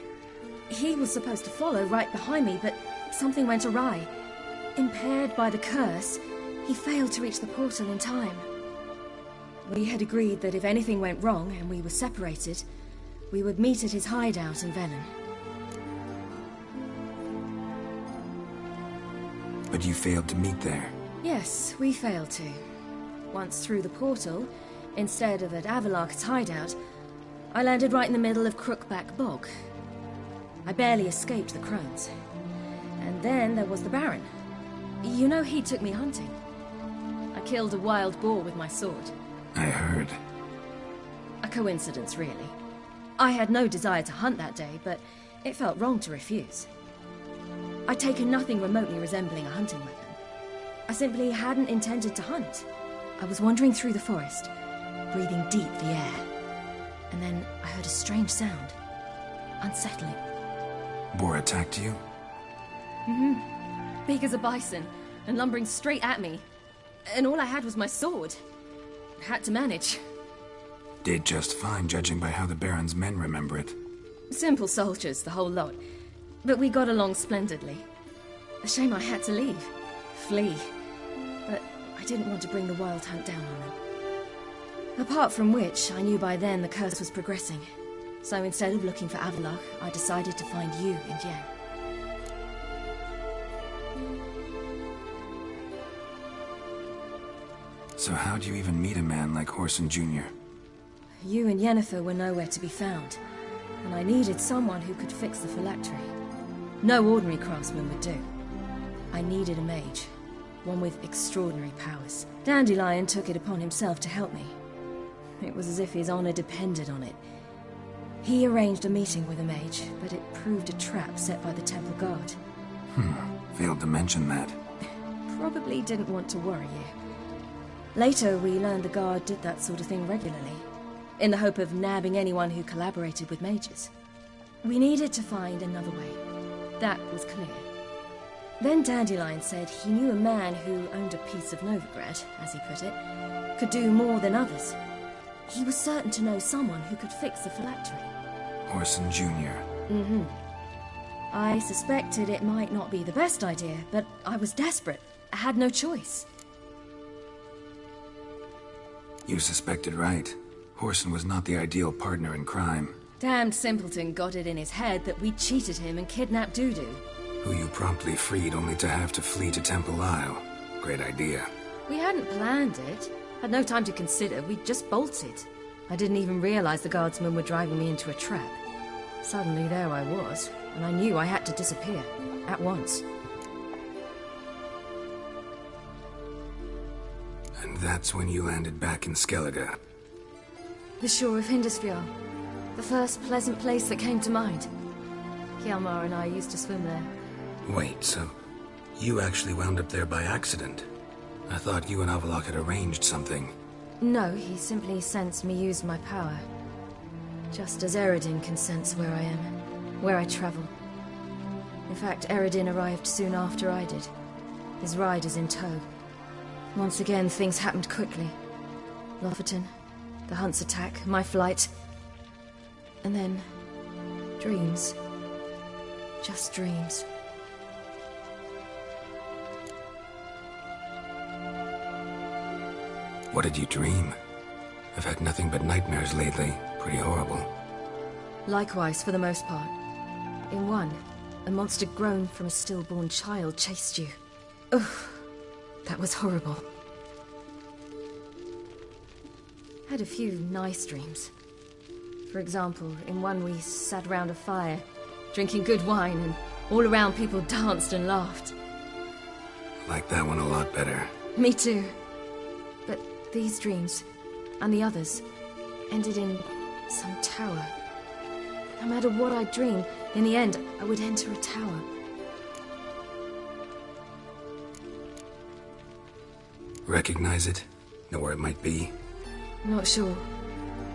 He was supposed to follow right behind me, but something went awry. Impaired by the curse, he failed to reach the portal in time. We had agreed that if anything went wrong and we were separated, we would meet at his hideout in Velen. But you failed to meet there. Yes, we failed to. once through the portal, instead of at Avalok's hideout, I landed right in the middle of Crookback Bog. I barely escaped the crones. And then there was the Baron. You know, he took me hunting. I killed a wild boar with my sword. I heard. A coincidence, really. I had no desire to hunt that day, but it felt wrong to refuse. I'd taken nothing remotely resembling a hunting weapon. I simply hadn't intended to hunt. I was wandering through the forest, breathing deep the air. And then I heard a strange sound. Unsettling. Boar attacked you? Big as a bison, and lumbering straight at me. And all I had was my sword. Had to manage. Did just fine, judging by how the Baron's men remember it. Simple soldiers, the whole lot. But we got along splendidly. A shame I had to leave. Flee. But I didn't want to bring the wild hunt down on them. Apart from which, I knew by then the curse was progressing. So instead of looking for Avalok, I decided to find you in Yen. So how'd you even meet a man like Horson Jr.? You and Yennefer were nowhere to be found, and I needed someone who could fix the phylactery. No ordinary craftsman would do. I needed a mage, one with extraordinary powers. Dandelion took it upon himself to help me. It was as if his honor depended on it. He arranged a meeting with a mage, but it proved a trap set by the Temple Guard. Failed to mention that. Probably didn't want to worry you. Later, we learned the Guard did that sort of thing regularly, in the hope of nabbing anyone who collaborated with mages. We needed to find another way. That was clear. Then Dandelion said he knew a man who owned a piece of Novigrad, as he put it, could do more than others. He was certain to know someone who could fix the phylactery. Horson Jr. I suspected it might not be the best idea, but I was desperate. I had no choice. You suspected right. Horson was not the ideal partner in crime. Damned simpleton got it in his head that we cheated him and kidnapped Dudu. Who you promptly freed only to have to flee to Temple Isle. Great idea. We hadn't planned it. Had no time to consider. We just bolted. I didn't even realize the guardsmen were driving me into a trap. Suddenly there I was, and I knew I had to disappear. At once. And that's when you landed back in Skellige. The shore of Hindisfjord. The first pleasant place that came to mind. Hjalmar and I used to swim there. Wait, so you actually wound up there by accident? I thought you and Avalok had arranged something. No, he simply sensed me use my power. Just as Eredin can sense where I am, where I travel. In fact, Eredin arrived soon after I did. His riders in tow. Once again, things happened quickly. Lofoten, the hunt's attack, my flight. And then, dreams. Just dreams. What did you dream? I've had nothing but nightmares lately. Pretty horrible. Likewise, for the most part. In one, a monster grown from a stillborn child chased you. Ugh, that was horrible. Had a few nice dreams. For example, in one we sat around a fire, drinking good wine, and all around people danced and laughed. Like that one a lot better. Me too. But these dreams, and the others, ended in some tower. No matter what I dreamed, in the end, I would enter a tower. Recognize it? Know where it might be? Not sure.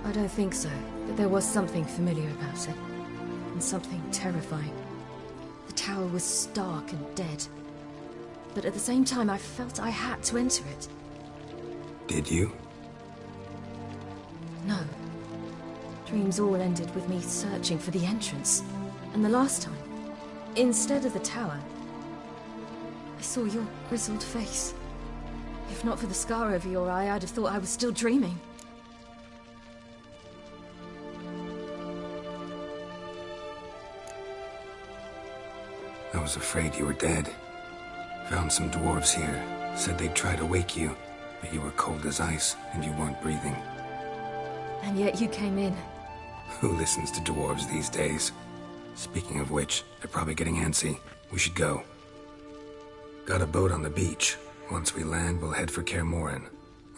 I don't think so, but there was something familiar about it. And something terrifying. The tower was stark and dead. But at the same time, I felt I had to enter it. Did you? No. Dreams all ended with me searching for the entrance. And the last time, instead of the tower, I saw your grizzled face. If not for the scar over your eye, I'd have thought I was still dreaming. I was afraid you were dead. Found some dwarves here. Said they'd try to wake you. But you were cold as ice, and you weren't breathing. And yet you came in. Who listens to dwarves these days? Speaking of which, they're probably getting antsy. We should go. Got a boat on the beach. Once we land, we'll head for Kaer Morhen.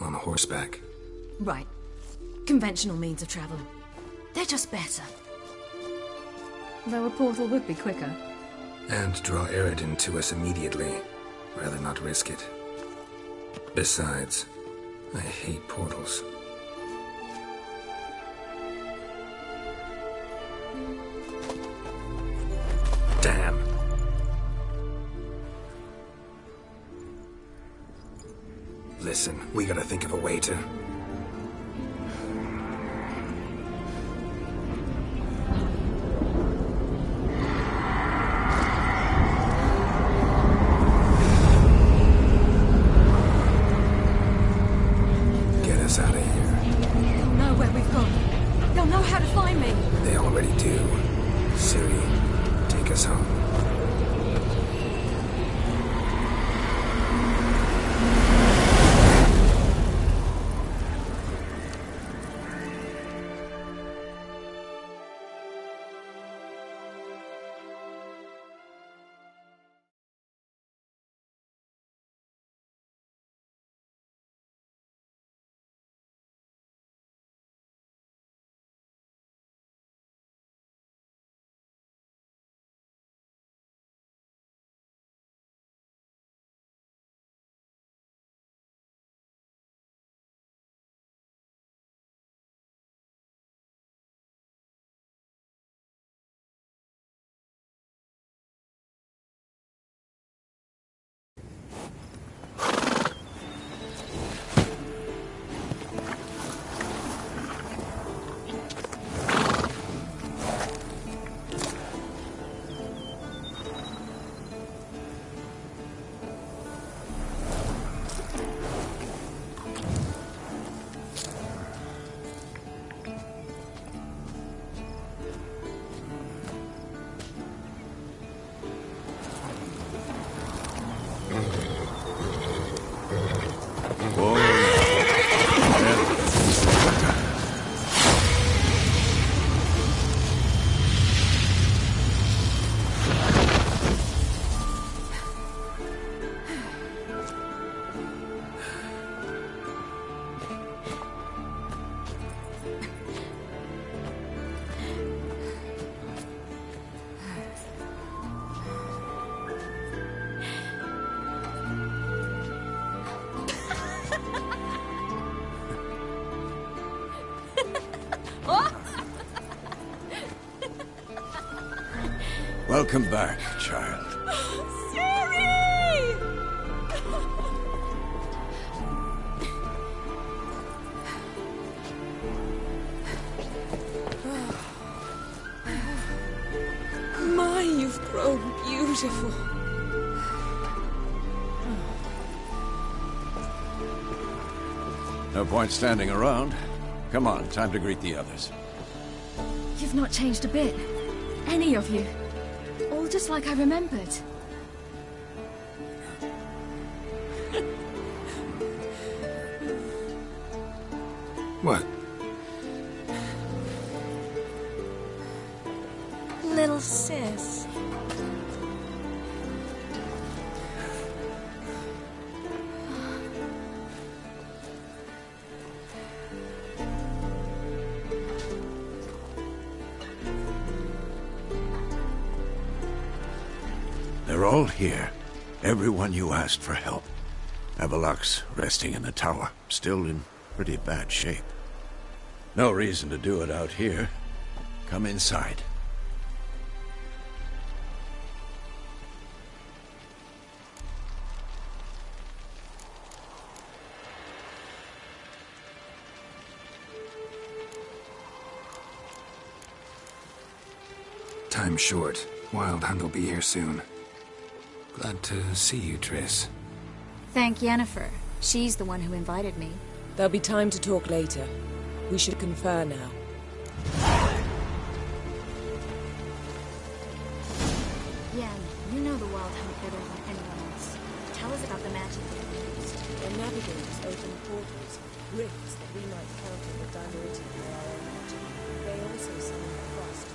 On horseback. Right. Conventional means of travel. They're just better. Though a portal would be quicker. And draw Eredin to us immediately. Rather not risk it. Besides, I hate portals. Damn. Listen, we gotta think of a way to... Get us out of here. They'll know where we've gone. They'll know how to find me. They already do. Ciri, take us home. Welcome back, child. Ciri! My, you've grown beautiful. No point standing around. Come on, time to greet the others. You've not changed a bit. Any of you. All just like I remembered. What? Little sis. They're all here. Everyone you asked for help. Avalok's resting in the tower, still in pretty bad shape. No reason to do it out here. Come inside. Time's short. Wild Hunt will be here soon. Glad to see you, Triss. Thank Yennefer. She's the one who invited me. There'll be time to talk later. We should confer now. Yen, you know the Wild Hunt better than anyone else. tell us about the magic they used. Their navigators opened portals, rifts that we might counter the diluting of our own magic. They also summoned the frost